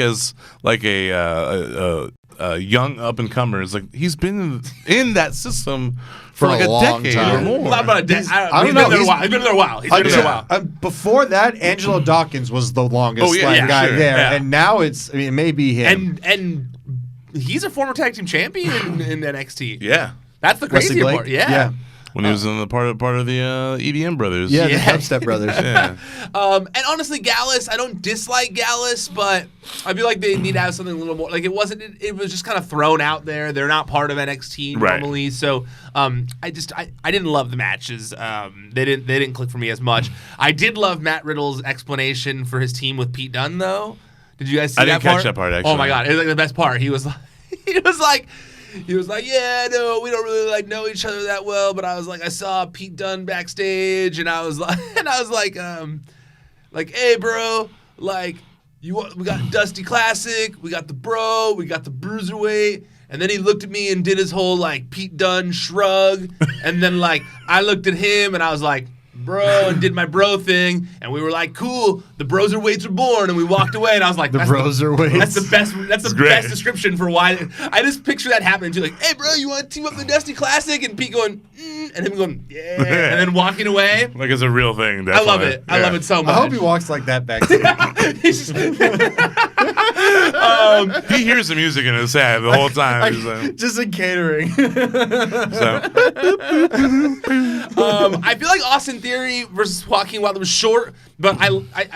as like a young up and comer is like he's been in that system for like a long decade time. or more. Not about a decade. I don't know. He's been there a while. He's been there a while. Before that, Angelo Dawkins was the longest guy sure. there, Yeah. and now it may be him. And he's a former tag team champion in NXT. Yeah, That's the Wesley crazy Blake? part. Yeah. when he was in the part of the EDM brothers. Yeah, the Yeah. Dubstep Brothers. Yeah. And honestly, Gallus, I don't dislike Gallus, but I feel like they need to have something a little more. Like it was just kind of thrown out there. They're not part of NXT Right. normally, so I didn't love the matches. They didn't click for me as much. I did love Matt Riddle's explanation for his team with Pete Dunne, though. Did you guys see I that didn't part? catch that part, actually. Oh my god, it was like the best part. He was like. Yeah, no, we don't really know each other that well, but I was like, I saw Pete Dunne backstage, and I was like, hey, bro, like, we got Dusty Classic, we got the Bro, we got the Bruiserweight, and then he looked at me and did his whole like Pete Dunne shrug, and then like I looked at him and I was like, bro, and did my bro thing, and we were like, cool, the broserweights are born, and we walked away, and I was like, The broserweights. That's the best. That's the great. best description for why. I just picture that happening too. Like, hey, bro, you want to team up in the Dusty Classic? And Pete going, and him going, yeah, and then walking away. Like it's a real thing. I love it. I love it so much. I hope he walks like that backstage. He's just- He hears the music in his head the whole time. He's like, Just in catering. so. I feel like Austin Theory versus Joaquin Wilder was short, but I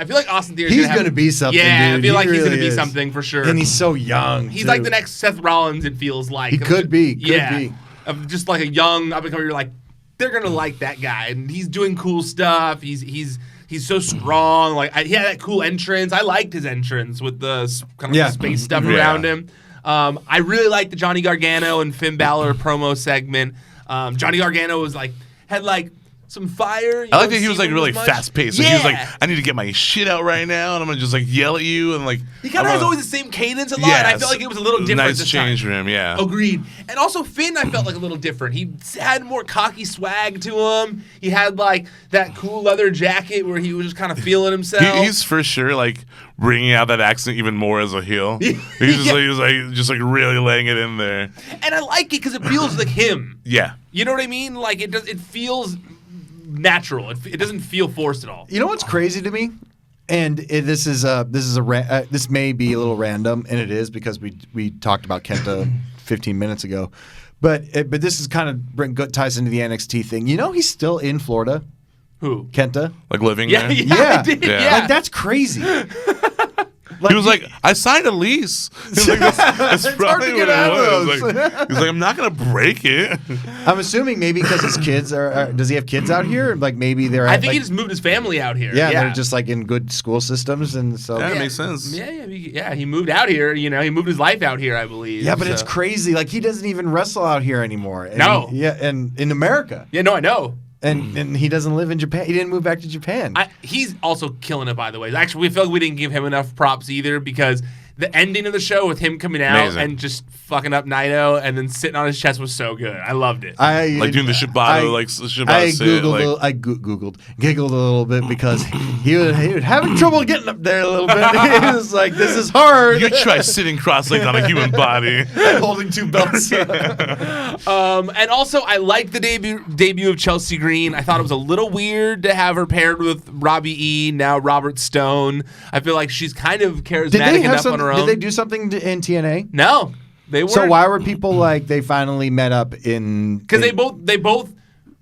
feel like Austin Theory. He's gonna be something, Yeah, dude. I feel He like he's really gonna be is. something for sure. And he's so young. He's too. like the next Seth Rollins. It feels like He could be. Could yeah, be. of just like a young up and comer. You're like, they're gonna like that guy, and he's doing cool stuff. He's so strong. Like he had that cool entrance. I liked his entrance with the kind of Yeah. the space stuff Yeah. around him. I really liked the Johnny Gargano and Finn Balor promo segment. Johnny Gargano was like had like some fire. You I like don't that he was see like him really as much. fast paced. Yeah. Like, he was like, I need to get my shit out right now, and I'm gonna just like yell at you and like. He kind of has always the same cadence a lot, and I felt like it was a little different Nice this change time. for him, yeah. Agreed. And also Finn, I felt like a little different. He had more cocky swag to him. He had like that cool leather jacket where he was just kind of feeling himself. He's for sure like bringing out that accent even more as a heel. He's just Yeah. like he's like just like really laying it in there. And I like it because it feels like him. Yeah. You know what I mean? Like it does. It feels natural. It doesn't feel forced at all. You know what's crazy to me? And this may be a little random, and it is because we talked about Kenta 15 minutes ago, but this is kind of ties into the NXT thing. You know, he's still in Florida. Who? Kenta. Like living Yeah, there. yeah, I did, Yeah. yeah. Like that's crazy. He was like, I signed a lease. He's like, that's It's probably hard to what get out it of was. those. He's like, I'm not gonna break it. I'm assuming maybe because his kids are. Does he have kids out here? Like maybe they're. I think like, he just moved his family out here. Yeah, they're just like in good school systems, and so. Yeah, it makes sense. Yeah, he moved out here. You know, he moved his life out here, I believe. Yeah, but so. it's crazy. Like he doesn't even wrestle out here anymore. And No. Yeah, and in America. Yeah, no, I know. And he doesn't live in Japan. He didn't move back to Japan. He's also killing it, by the way. Actually, we feel like we didn't give him enough props either because the ending of the show with him coming out Amazing. and just fucking up Naito and then sitting on his chest was so good. I loved it. Like doing the Shibata, like Shibata I sit, googled, like, giggled a little bit because he was having trouble getting up there a little bit. He was like, "This is hard." you try sitting cross-legged on a human body. And holding two belts. And also, I liked the debut of Chelsea Green. I thought it was a little weird to have her paired with Robbie E, now Robert Stone. I feel like she's kind of charismatic enough on her own. Did they do something in TNA? No, they weren't. So why were people like they finally met up in? Because they both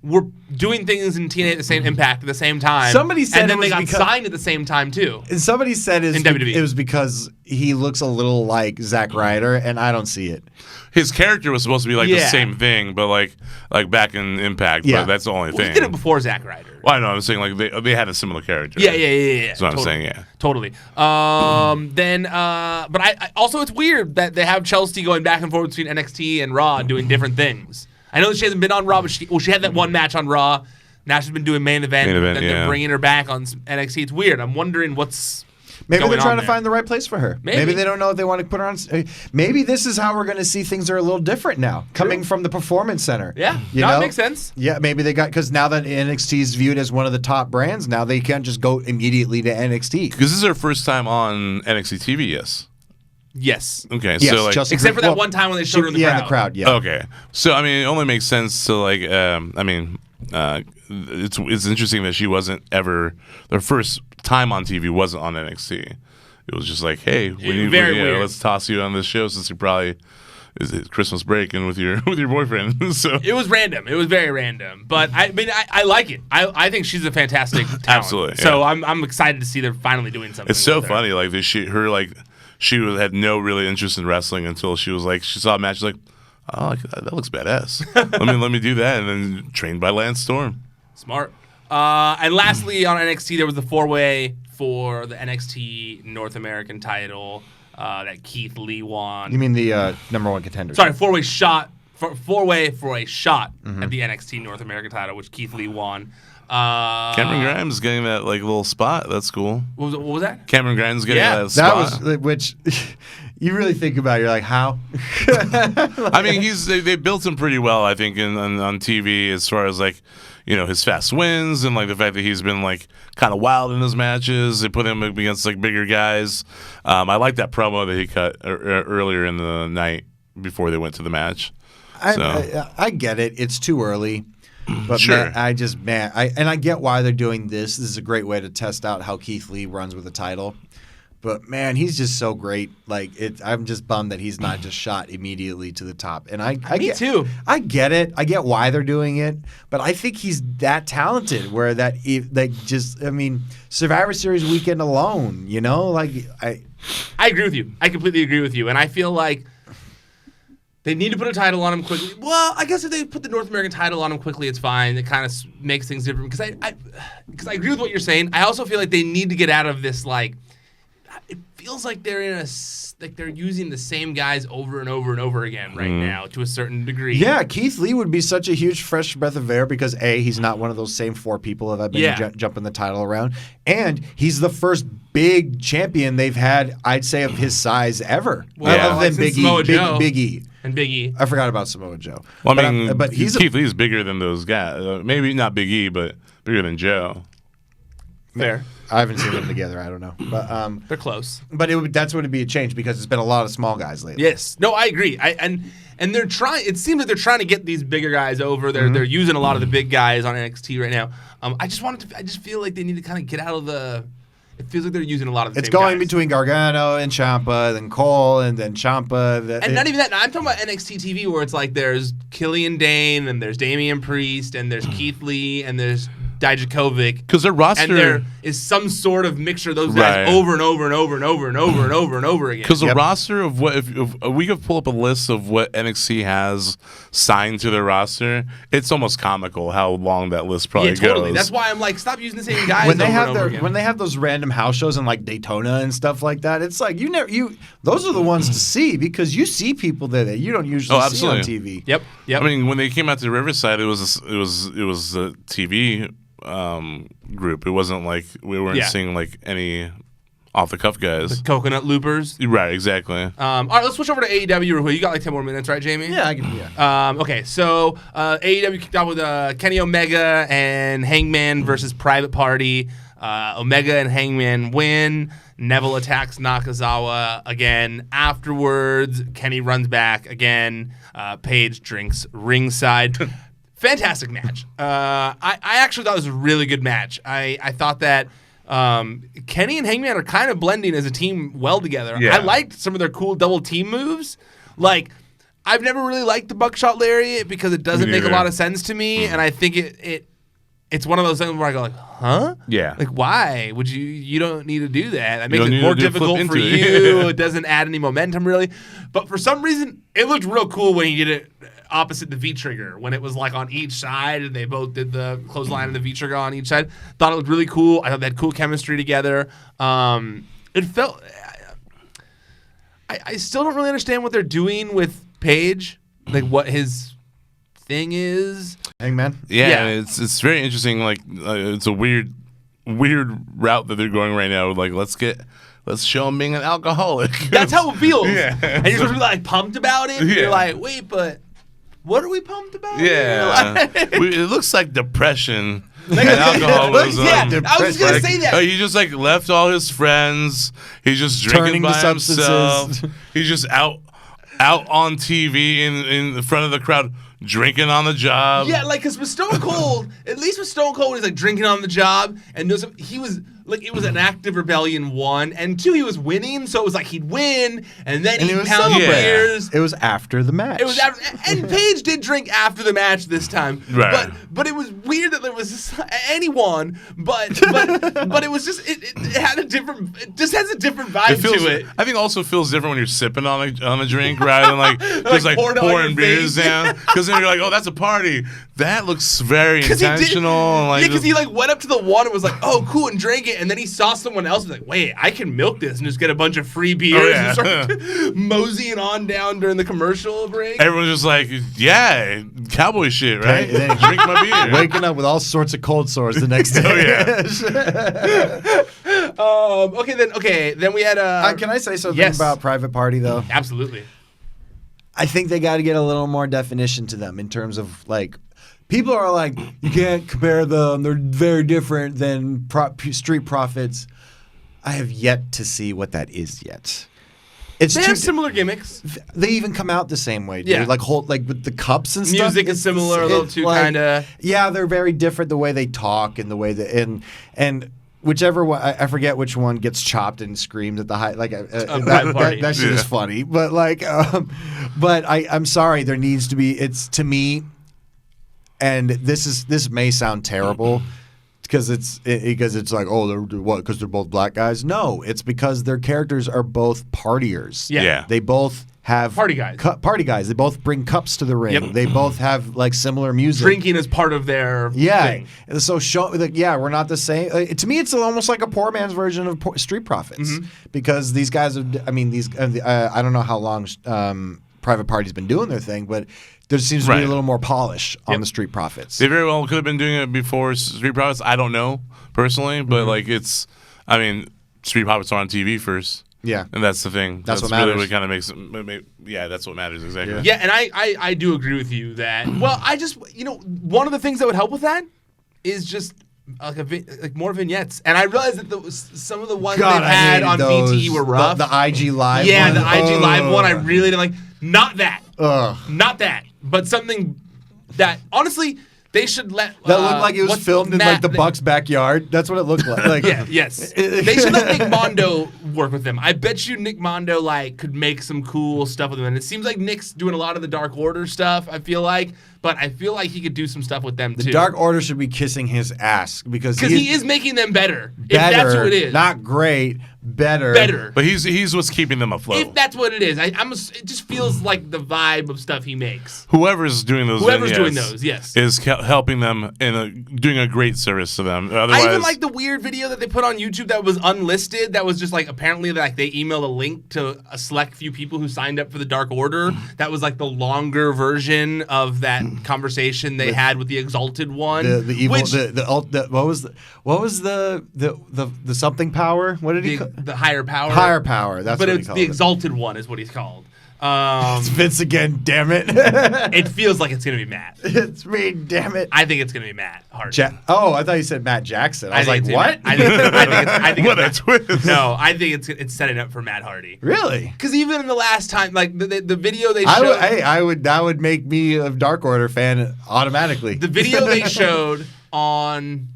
were doing things in TNA at the same Impact at the same time. Somebody said and then it they was got because- signed at the same time too. And somebody said In WWE. it was because he looks a little like Zack Ryder, and I don't see it. His character was supposed to be like the Yeah. same thing, but like back in Impact. Yeah. But that's the only Well, he thing. did it before Zack Ryder. Well, I know. I'm saying like they had a similar character. Yeah. That's what I'm Totally. saying. Yeah. Totally. But I also it's weird that they have Chelsea going back and forth between NXT and Raw and doing different things. I know that she hasn't been on Raw, but she had that one match on Raw. Now she's been doing main event. Main event, then they're yeah. bringing her back on NXT. It's weird. I'm wondering what's Maybe going they're trying on to there. find the right place for her. Maybe. Maybe they don't know if they want to put her on. Maybe this is how we're going to see things are a little different now, coming from the Performance Center. Yeah, you no, know? it makes sense. Yeah, maybe they got because now that NXT is viewed as one of the top brands, now they can't just go immediately to NXT. Because this is her first time on NXT TV. Yes. Yes. Okay. Yes, so like. Chelsea Except for that well, one time when they showed her in the crowd. Yeah, in the crowd. Yeah. Okay. So I mean, it only makes sense to like. It's interesting that she wasn't ever their first time on TV wasn't on NXT. It was just like, hey, Very weird. let's toss you on this show since you probably is it Christmas break and with your boyfriend. So It was random. It was very random. But I mean, I like it. I think she's a fantastic talent. Absolutely, So yeah. I'm excited to see they're finally doing something. it's so with her. funny. Like she had no really interest in wrestling until she was like she saw a match. She's like, oh, that looks badass. let me do that, and then trained by Lance Storm. Smart. And lastly, on NXT, there was the 4-way for the NXT North American title that Keith Lee won. You mean the number one contender? Sorry, 4-way shot. Four-way for a shot Mm-hmm. at the NXT North American title, which Keith Lee won. Cameron Grimes is getting that like little spot. That's cool. What was that? Cameron Grimes getting Yeah. that spot. That was which you really think about it, you're like, how? I mean, they built him pretty well, I think, on TV as far as like, his fast wins and like the fact that he's been like kind of wild in his matches. They put him against like bigger guys. I like that promo that he cut earlier in the night before they went to the match. I get it. It's too early. But sure. I get why they're doing this. This is a great way to test out how Keith Lee runs with the title. But man, he's just so great. Like I'm just bummed that he's not just shot immediately to the top. And Me too. I get it. I get why they're doing it. But I think he's that talented. Where Survivor Series weekend alone. I agree with you. I completely agree with you. And I feel like they need to put a title on him quickly. Well, I guess if they put the North American title on him quickly, it's fine. It kind of makes things different. Because I agree with what you're saying. I also feel like they need to get out of this like. It feels like they're they're using the same guys over and over and over again right now to a certain degree. Yeah, Keith Lee would be such a huge fresh breath of air because A, he's not one of those same 4 people that have been jumping the title around, and he's the first big champion they've had, I'd say, of his size ever. Well, other than Big E. And Big E. I forgot about Samoa Joe. Well, but Keith Lee's bigger than those guys. Maybe not Big E, but bigger than Joe. Fair. I haven't seen them together. I don't know, but they're close. But that's what it'd be a change because it's been a lot of small guys lately. Yes, no, I agree. And they're trying. It seems like they're trying to get these bigger guys over. They're using a lot of the big guys on NXT right now. I just feel like they need to kind of get out of the. It feels like they're using a lot of the It's same going guys. between Gargano and Ciampa, then Cole, and then Ciampa. And not even that. I'm talking about NXT TV where it's like there's Killian Dane, and there's Damian Priest, and there's Keith Lee, and there's Dijakovic. Because their roster... And there is some sort of mixture of those guys over and over and over and over and over and over and over again. Because the roster of what... If we could pull up a list of what NXT has signed to their roster, it's almost comical how long that list probably totally. goes. That's why I'm like, stop using the same guys when they over have and over again. When they have those random house shows in like Daytona and stuff like that, it's like those are the ones to see because you see people there that you don't usually see on TV. Yep. I mean, when they came out to Riverside, it was a TV group. It wasn't like we weren't seeing like any off the cuff guys. The Coconut Loopers. Right, exactly. All right, let's switch over to AEW real quick. You got like 10 more minutes, right, Jamie? Yeah, I can. Yeah. Okay, so AEW kicked off with Kenny Omega and Hangman versus Private Party. Omega and Hangman win. Neville attacks Nakazawa again. Afterwards, Kenny runs back again. Paige drinks ringside. Fantastic match. I actually thought it was a really good match. I thought that Kenny and Hangman are kind of blending as a team well together. Yeah. I liked some of their cool double team moves. Like, I've never really liked the buckshot lariat because it doesn't make a lot of sense to me, and I think it's one of those things where I go like, huh? Yeah. Like, why would you don't need to do that. That makes don't it need more to do a flip difficult for into it. you. It doesn't add any momentum really. But for some reason, it looked real cool when he did it opposite the V-trigger, when it was like on each side and they both did the clothesline and the V-trigger on each side. Thought it looked really cool. I thought they had cool chemistry together. It felt... I still don't really understand what they're doing with Paige, like what his thing is. Hangman. Yeah. It's very interesting. Like it's a weird route that they're going right now. Like let's show him being an alcoholic. That's how it feels. Yeah. And you're supposed to be like pumped about it. Yeah. You're like, wait, but what are we pumped about? Yeah. It looks like depression. And alcoholism. Yeah, I was just gonna say that. He just like left all his friends. He's just drinking Turning by to substances. himself. He's just out on TV in the front of the crowd drinking on the job. Yeah, like because with Stone Cold, at least with Stone Cold, he's like drinking on the job, and he was like it was an active rebellion 1 and 2. He was winning, so it was like he'd win and then he'd pound beers. It was after the match. It was after, and Paige did drink after the match this time. Right. But it was weird that there was anyone, but it was just it had a different. It just has a different vibe to it. I think also feels different when you're sipping on a drink rather than like just like pouring it on pouring your beers face. down. Because then you're like, oh, that's a party. That looks very intentional. Because he like went up to the one and was like, oh, cool, and drank it, away, and then he saw someone else and was like, wait, I can milk this and just get a bunch of free beers and start moseying on down during the commercial break. Everyone's just like, yeah, cowboy shit, right? Drink my beer. Waking up with all sorts of cold sores the next day. Okay, then we had can I say something about Private Party, though? Absolutely. I think they got to get a little more definition to them in terms of, like, people are like, you can't compare them. They're very different than Street Profits. I have yet to see what that is yet. They have similar gimmicks. They even come out the same way. Dude. Yeah. Like with the cups and stuff. Music is similar a little too, kind of. Yeah, they're very different the way they talk and the way that and whichever one, I forget which one gets chopped and screamed at the high, like that shit is funny. But like, I'm sorry, there needs to be. It's to me, and this may sound terrible because it's like, oh, they're what? Because they're both black guys? No, it's because their characters are both partiers. Yeah. They both have party guys. Party guys. They both bring cups to the ring. Yep. They both have like similar music. Drinking is part of their thing. And so we're not the same. To me, it's almost like a poor man's version of Street Profits because these guys are. I mean, I don't know how long Private Party's been doing their thing, but there seems to be a little more polish on the Street Profits. They very well could have been doing it before Street Profits. I don't know personally, but like I mean, Street Profits are on TV first. Yeah, and that's the thing. That's what matters. Really what kind of makes it. Yeah, that's what matters exactly. Yeah, and I do agree with you that. Well, I just one of the things that would help with that is just like more vignettes. And I realized that some of the ones they had on VTE were rough. The IG Live. Yeah, one. the IG Live one I really didn't like. Not that. Not that. But something that honestly. They should let that looked like it was filmed in like the Bucks' backyard. That's what it looked like. Yes. They should let Nick Mondo work with them. I bet you Nick Mondo could make some cool stuff with them. And it seems like Nick's doing a lot of the Dark Order stuff. I feel like, but I feel like he could do some stuff with them too. The Dark Order should be kissing his ass because he is making them better. If that's what it is, not great. Better. But he's what's keeping them afloat. If that's what it is, it just feels like the vibe of stuff he makes. Whoever's doing those, yes, is helping them and doing a great service to them. Otherwise, I even like the weird video that they put on YouTube that was unlisted. That was just like apparently like they emailed a link to a select few people who signed up for the Dark Order. That was like the longer version of that conversation they had with the Exalted One. The evil. What was the something power? What did he call? The higher power. Higher power. That's what he called it. But the Exalted One is what he's called. It's Vince again, damn it. It feels like it's going to be Matt. It's me, damn it. I think it's going to be Matt Hardy. I thought you said Matt Jackson. I was like, what? I think what a twist. No, I think it's setting up for Matt Hardy. Really? Because even in the last time, like the video they showed. That would make me a Dark Order fan automatically. The video they showed on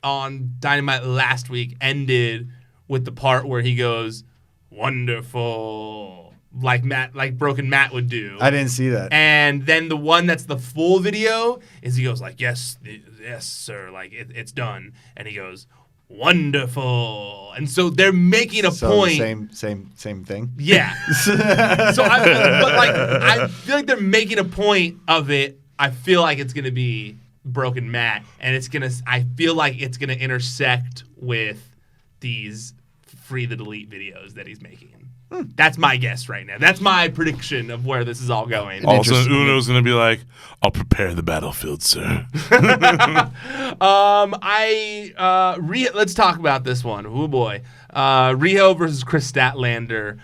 Dynamite last week ended with the part where he goes, "Wonderful," like Broken Matt would do. I didn't see that. And then the one that's the full video is he goes like, "Yes, sir," like it's done, and he goes, "Wonderful," and so they're making a point. Same thing. Yeah. I feel like they're making a point of it. I feel like it's gonna be Broken Matt, and I feel like it's gonna intersect with these Free the Delete videos that he's making. That's my guess right now. That's my prediction of where this is all going. Also, Uno's going to be like, "I'll prepare the battlefield, sir." Let's talk about this one. Oh boy. Riho versus Kristatlander.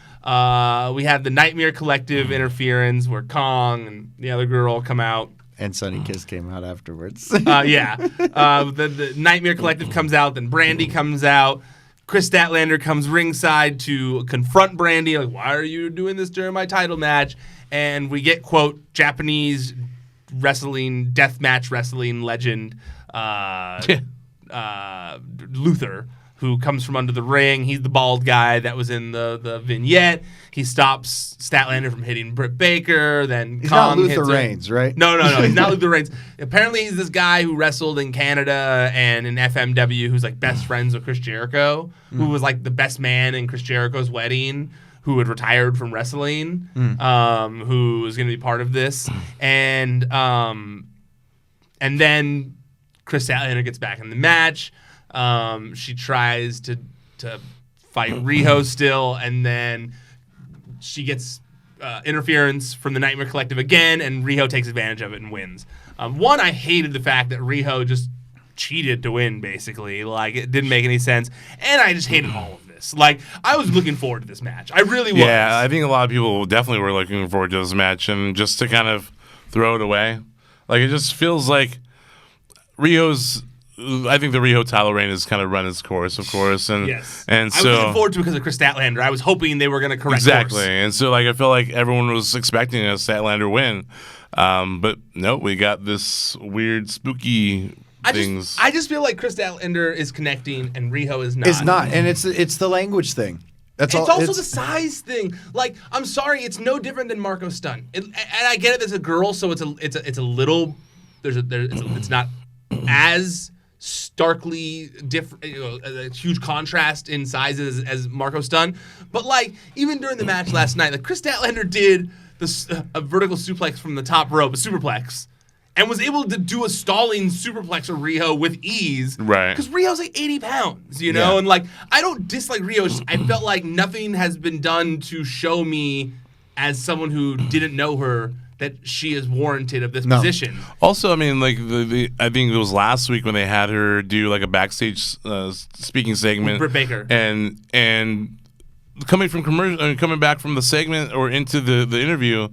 We have the Nightmare Collective interference where Kong and the other girl come out. And Sonny Kiss came out afterwards. The Nightmare Collective comes out, then Brandy comes out. Kristatlander comes ringside to confront Brandy, like, "Why are you doing this during my title match?" And we get, quote, Japanese deathmatch wrestling legend Luther, who comes from under the ring. He's the bald guy that was in the vignette. He stops Statlander from hitting Britt Baker. Then he's Kong not Luther hits Reigns, right? No. He's not Luther Reigns. Apparently, he's this guy who wrestled in Canada and in FMW, who's like best friends with Chris Jericho, who was like the best man in Chris Jericho's wedding, who had retired from wrestling, who was going to be part of this, and then Kristatlander gets back in the match. She tries to fight Riho still, and then she gets interference from the Nightmare Collective again, and Riho takes advantage of it and wins. One, I hated the fact that Riho just cheated to win, basically. Like, it didn't make any sense, and I just hated all of this. Like, I was looking forward to this match. I really was. Yeah, I think a lot of people definitely were looking forward to this match, and just to kind of throw it away, like, it just feels like I think the Riho title reign has kind of run its course, of course, and yes. and so I was looking forward to it because of Kristatlander. I was hoping they were going to correct exactly, course. and so like I feel like everyone was expecting a Statlander win, but no, we got this weird spooky things. I just feel like Kristatlander is connecting and Riho is not. It's not, and it's the language thing. That's It's all. also the size thing. Like, I'm sorry, it's no different than Marco Stunt. And I get it. There's a girl, so it's a little. It's not as starkly different, a huge contrast in sizes as Marco Stunt. But like, even during the match last night, like Kristatlander did a vertical suplex from the top rope, a superplex, and was able to do a stalling superplex of Riho with ease. Right. Because Rio's like 80 pounds, you know? Yeah. And like, I don't dislike Riho. It's just, I felt like nothing has been done to show me, as someone who didn't know her, that she is warranted of this position. Also, I mean, like I think it was last week when they had her do like a backstage speaking segment, Britt Baker, and coming coming back from the segment or into the interview.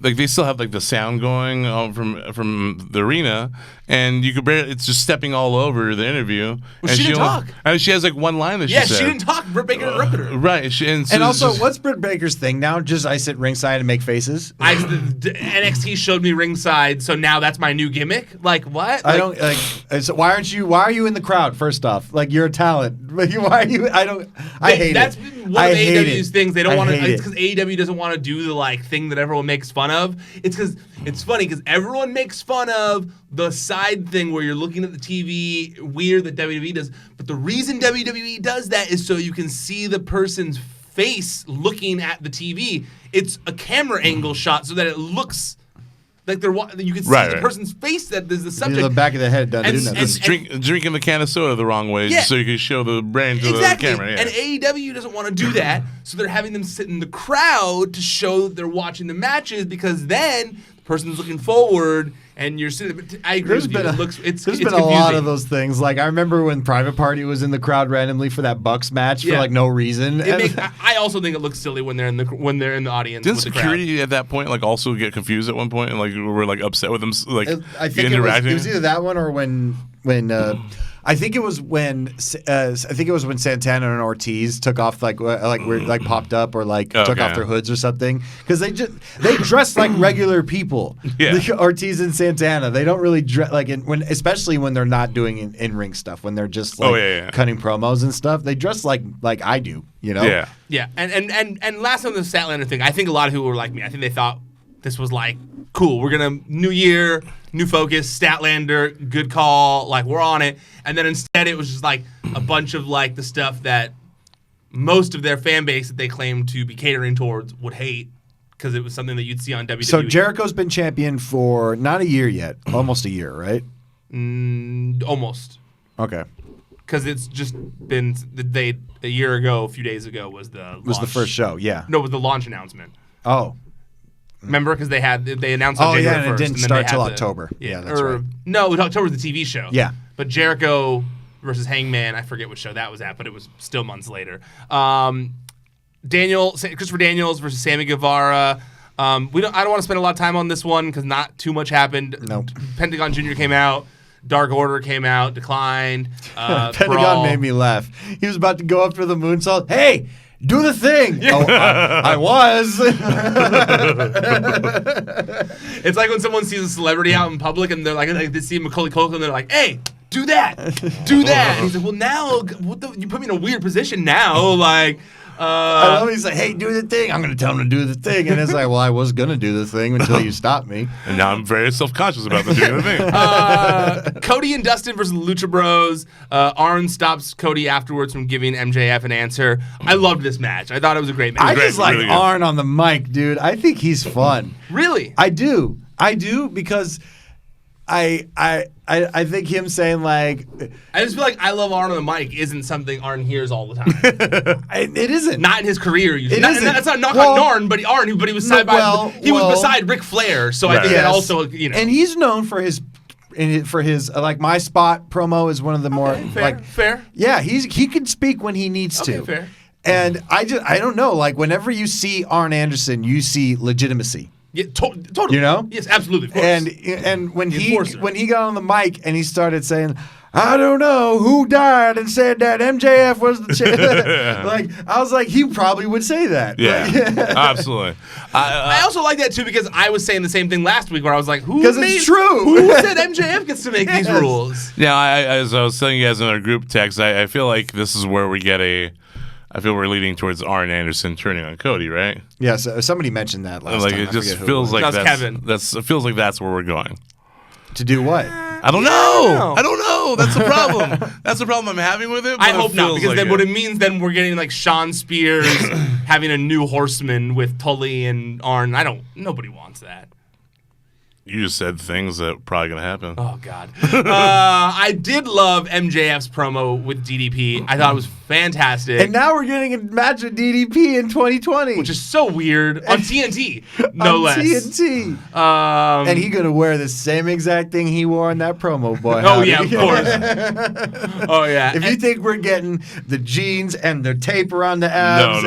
Like, they still have like the sound going from the arena, and you could barely. It's just stepping all over the interview. Well, and she didn't talk. And she has like one line that she said. Yeah, she didn't talk. Britt Baker interrupted her. Right. And also, what's Britt Baker's thing now? Just I sit ringside and make faces. NXT showed me ringside, so now that's my new gimmick. Like, what? I don't like. So why are you in the crowd? First off, like, you're a talent. Why are you? I hate that's it. That's one of AEW's things. They don't want to. It's it. because AEW doesn't want to do the like thing that everyone makes fun of. It's because it's funny because everyone makes fun of the side thing where you're looking at the TV weird that WWE does. But the reason WWE does that is so you can see the person's face looking at the TV. It's a camera angle shot so that it looks like you can see the person's face that there's the subject. The back of the head doesn't do nothing. It's drinking the can of soda the wrong way, just so you can show the brand to the camera. Yeah. And AEW doesn't want to do that, so they're having them sit in the crowd to show that they're watching the matches, because then the person's looking forward and you're sitting. I agree with you. There's been a lot of those things. Like, I remember when Private Party was in the crowd randomly for that Bucks match for like no reason. I also think it looks silly when they're in the audience. Didn't security at that point like also get confused at one point and like were like upset with them, like I think interacting? It was either that one or when I think it was when Santana and Ortiz took off like popped up or like took off their hoods or something, because they dress like regular people. Yeah. Ortiz and Santana, they don't really dress like especially when they're not doing in ring stuff, when they're just like cutting promos and stuff. They dress like I do, you know. Yeah. Yeah. And last on the Statlander thing, I think a lot of people were like me. I think they thought this was like, cool, we're gonna new year, new focus, Statlander, good call, like, we're on it. And then instead it was just like a bunch of like the stuff that most of their fan base that they claimed to be catering towards would hate, because it was something that you'd see on WWE. So Jericho's been champion for not a year yet, almost a year, right? Almost. Okay. Because it's just been a year ago, a few days ago was the first show, yeah. No, it was the launch announcement. Oh. Remember, because they announced on January 1st. And it didn't start till October. Yeah, that's right. No, October was the TV show. Yeah. But Jericho versus Hangman, I forget what show that was at, but it was still months later. Christopher Daniels versus Sammy Guevara. I don't want to spend a lot of time on this one because not too much happened. Nope. Pentagon Jr. came out. Dark Order came out, declined. Pentagon made me laugh. He was about to go up for the moonsault. Hey! Do the thing. Oh, I was. It's like when someone sees a celebrity out in public and they're like they see Macaulay Culkin and they're like, "Hey, do that, do that." And he's like, "Well, now you put me in a weird position now." Like, I love it. He's like, "Hey, do the thing." I'm going to tell him to do the thing, and it's like, "Well, I was going to do the thing until you stopped me." And now I'm very self-conscious about the doing the thing. Cody and Dustin versus Lucha Bros. Arn stops Cody afterwards from giving MJF an answer. I loved this match. I thought it was a great match. I just like really Arn on the mic, dude. I think he's fun. Really? I do because I think him saying like, I just feel like I love Arn on the mic isn't something Arn hears all the time. it isn't. Not in his career. Usually. It isn't. That's not knock on Arn, but he was side by. He was beside Ric Flair, so I think that also And he's known for his like my spot promo is one of the more fair. Yeah, he can speak when he needs to. Fair. And I don't know, like whenever you see Arn Anderson, you see legitimacy. Yeah, totally. You know? Yes, absolutely. Of course. And when he got on the mic and he started saying, I don't know who died and said that MJF was the champ. Like I was like, he probably would say that. Yeah, absolutely. I also like that too because I was saying the same thing last week where I was like, because it's true. Who said MJF gets to make these rules? Yeah, as I was telling you guys in our group text, I feel like this is where we get I feel we're leading towards Arn Anderson turning on Cody, right? Yeah, so somebody mentioned that last time. It just feels like Kevin. It feels like that's where we're going. To do what? I don't know. I don't know. That's the problem. That's the problem I'm having with it. I hope not, because then what it means, then we're getting like Sean Spears having a new horseman with Tully and Arn. Nobody wants that. You just said things that are probably going to happen. Oh, God. I did love MJF's promo with DDP. I thought it was fantastic. And now we're getting a match with DDP in 2020. Which is so weird. On TNT, no less. On TNT. And he's going to wear the same exact thing he wore in that promo, boy. Oh, yeah, of course. Oh, yeah. If you think we're getting the jeans and the tape around the abs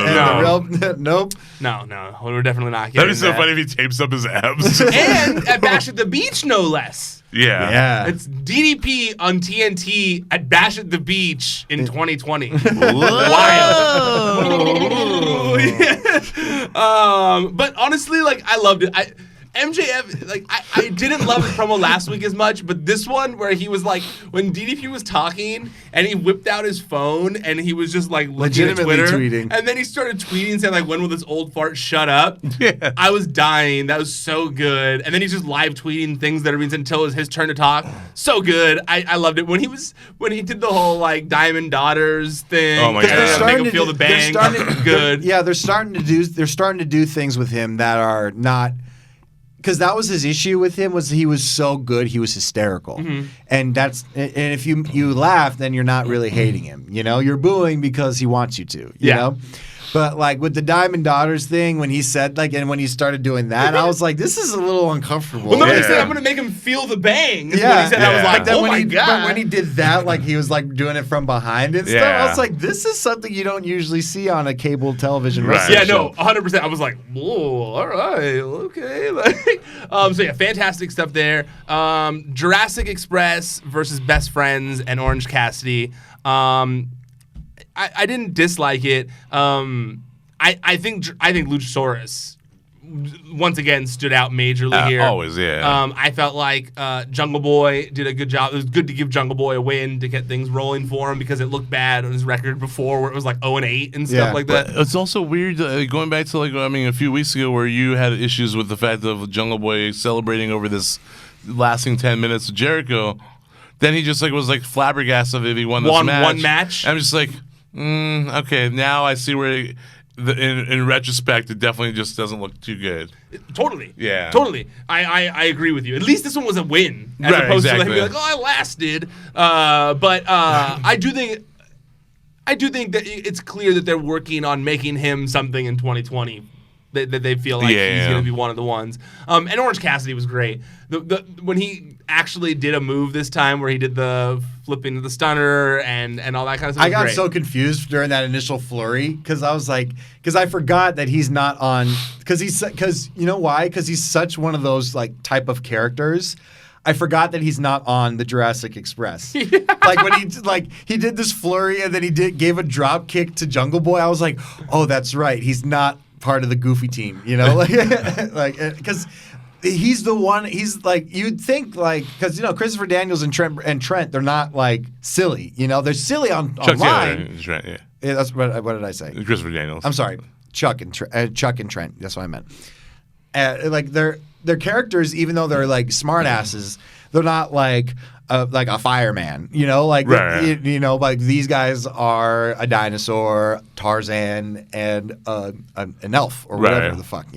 nope. No, we're definitely not getting that. That is so funny if he tapes up his abs. And at Bash at the Beach, no less. Yeah. It's DDP on TNT at Bash at the Beach in 2020. Wild. But honestly, like, I loved it. MJF, like, I didn't love his promo last week as much, but this one where he was like, when DDP was talking and he whipped out his phone and he was just like looking at Twitter, tweeting. And then he started tweeting saying like, when will this old fart shut up? Yeah. I was dying. That was so good. And then he's just live tweeting things that are being said until it was his turn to talk. So good. I loved it. When he did the whole like Diamond Daughters thing. Oh my God. Make him feel the bang. Good. They're starting to do things with him that are not. Because that was his issue with him, was he was so good, he was hysterical. Mm-hmm. And if you laugh, then you're not really hating him. You know, you're booing because he wants you to. You know? But like with the Diamond Daughters thing, when he said like, and when he started doing that, I was like, this is a little uncomfortable. Well, he said, I'm going to make him feel the bang. Is what he said. I was like, oh my God. But when he did that, like he was like doing it from behind and stuff, I was like, this is something you don't usually see on a cable television wrestling show. 100%. I was like, whoa, all right, okay. Fantastic stuff there. Jurassic Express versus Best Friends and Orange Cassidy. I didn't dislike it. I think Luchasaurus once again stood out majorly here. Always, yeah. I felt like Jungle Boy did a good job. It was good to give Jungle Boy a win to get things rolling for him because it looked bad on his record before where it was like 0-8 and stuff like that. But it's also weird going back to a few weeks ago where you had issues with the fact of Jungle Boy celebrating over this lasting 10 minutes of Jericho. Then he just was flabbergasted that he won this match. One match. I'm just like, okay, now I see where in retrospect, it definitely just doesn't look too good. Totally. Yeah. Totally. I agree with you. At least this one was a win, as opposed to him being like, oh, I lasted. But I do think that it's clear that they're working on making him something in 2020. That they feel like he's going to be one of the ones. And Orange Cassidy was great. When he actually did a move this time where he did the flipping to the stunner and all that kind of stuff. I got so confused during that initial flurry because I was like, because I forgot that he's not on, because you know why? Because he's such one of those type of characters. I forgot that he's not on the Jurassic Express. Like when he did this flurry and then he gave a drop kick to Jungle Boy. I was like, oh, that's right. He's not part of the goofy team, you know, because he's the one. He's you'd think because Christopher Daniels and Trent, they're not silly, they're silly online. Trent, yeah, that's what did I say? Christopher Daniels. I'm sorry, Chuck and Trent. That's what I meant. They're characters, even though they're smart asses. They're not a fireman, right. These guys are a dinosaur, Tarzan, and an elf or whatever the fuck,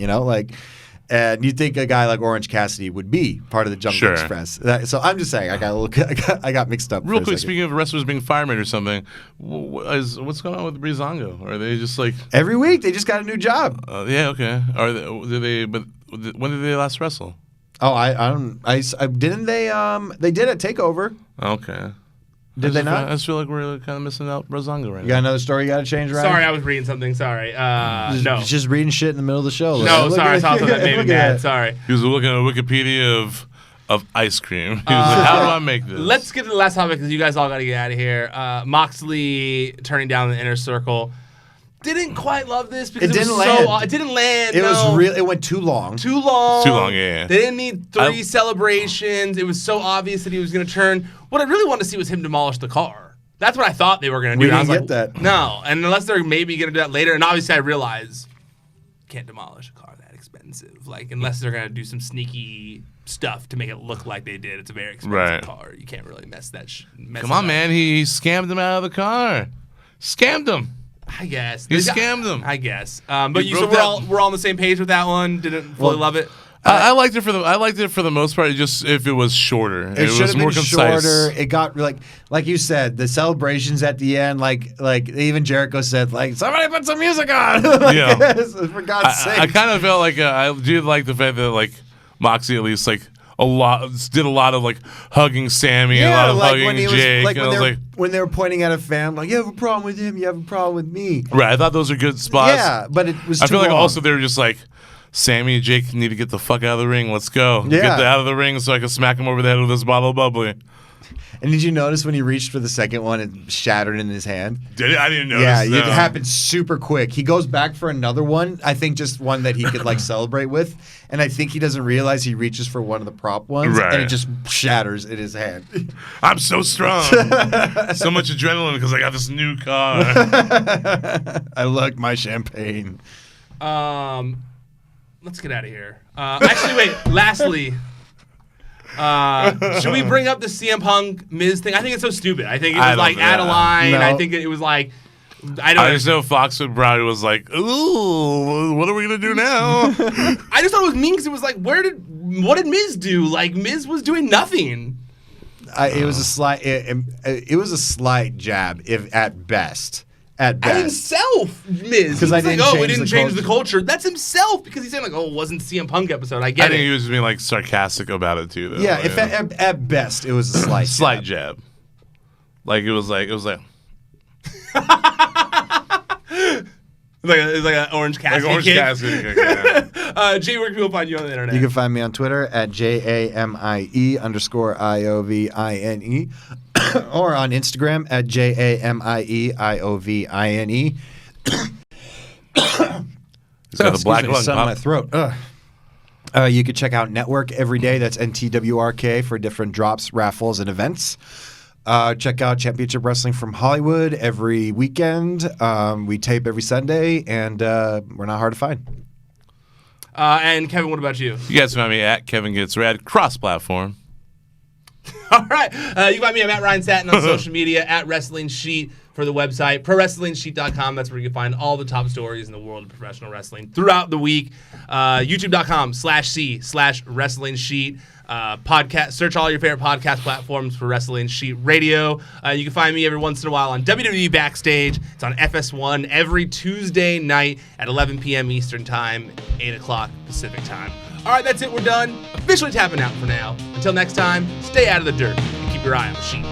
And you'd think a guy like Orange Cassidy would be part of the Jungle Sure. Express. So I'm just saying, I got mixed up. Real for a quick, second. speaking of wrestlers being firemen or something, what's going on with Breezango? Are they just like? Every week they just got a new job. Yeah, okay. Are they? Do they? But when did they last wrestle? Oh, I don't. Didn't they? They did at Takeover. Okay. Did they not? I just feel like we're kind of missing out Breezango right You got now. another story you got to change, Ryan? Sorry, I was reading something. Sorry. No. Just reading shit in the middle of the show. No, Look sorry. I at- saw something that made me look at mad. that. Sorry. He was looking at Wikipedia of ice cream. He was like, "How do I make this?" Let's get to the last topic because you guys all got to get out of here. Moxley turning down the Inner Circle. Didn't quite love this because It it, didn't was land. so. It didn't land. It no. was real. It went too long. Too long. Too long, yeah. They didn't need three celebrations. It was so obvious that he was going to turn. What I really wanted to see was him demolish the car. That's what I thought they were going to do. We And I was didn't like, get that. No, and unless they're maybe going to do that later. And obviously, I realize can't demolish a car that expensive. Like unless they're going to do some sneaky stuff to make it look like they did. It's a very expensive Right. car. You can't really mess that. Come on, man. He scammed him out of the car. Scammed him. I guess He scammed them. I guess. But He so broke we're that- all on the same page with that one. Didn't fully love it. I liked it for the most part. Just if it was shorter, It should was have more been concise. shorter. It got like you said, the celebrations at the end, like even Jericho said, like somebody put some music on. Like, Yeah. for God's sake. I kind of felt like I did like the fact that like Moxie at least like did a lot of like hugging Sammy and a lot of like hugging when he was Jake. like and when I they was were, when they were pointing at a fan, like you have a problem with him, you have a problem with me. right. I thought those were good spots. Yeah, but it was. I too feel like long. also they were just like, Sammy and Jake need to get the fuck out of the ring. Let's go. Yeah. Get out of the ring so I can smack him over the head with this bottle of bubbly. And did you notice when he reached for the second one, it shattered in his hand? Did it? I didn't notice. Yeah, no. it happened super quick. He goes back for another one. I think just one that he could like celebrate with, and I think he doesn't realize he reaches for one of the prop ones, Right. and it just shatters in his hand. I'm so strong. So much adrenaline because I got this new car. I like my champagne. Let's get out of here. Actually, wait. Lastly, should we bring up the CM Punk Miz thing? I think it's so stupid. I think it I was don't like know. out of line. No. I think it was like I don't I know. just know Fox and Brownie was like, ooh, what are we going to do now? I just thought it was mean because it was like, what did Miz do? Like Miz was doing nothing. It was a slight. It was a slight jab, if at best. At At best. himself, Miz. 'Cause I He's like, didn't we change didn't the change the culture. culture. That's himself because he's saying like, oh, it wasn't CM Punk episode. I I get think it. he was just being like sarcastic about it too, though. Yeah, you if know? at best it was a slight. Slight jab. jab. Like it was like It's like an Orange Cassidy Orange kick. Cassidy kick, yeah. Jay, where can people find you on the internet? You can find me on Twitter at JAMIE_IOVINE or on Instagram at JAMIEIOVINE. He's got the black lung Something in my pop. throat. You can check out Network every day. That's NTWRK for different drops, raffles, and events. Check out Championship Wrestling from Hollywood every weekend. We tape every Sunday, and we're not hard to find. And Kevin, what about you? You guys can find me at Kevin Gets Rad, cross-platform. All right. You can find me at Ryan Satin on social media, at Wrestling Sheet for the website, ProWrestlingSheet.com. That's where you can find all the top stories in the world of professional wrestling throughout the week. YouTube.com/C/Wrestling Sheet. Podcast. Search all your favorite podcast platforms for Wrestling Sheet Radio. You can find me every once in a while on WWE Backstage. It's on FS1 every Tuesday night at 11 p.m. Eastern Time, 8 o'clock Pacific Time. All right, that's it. We're done. Officially tapping out for now. Until next time, stay out of the dirt and keep your eye on the sheet.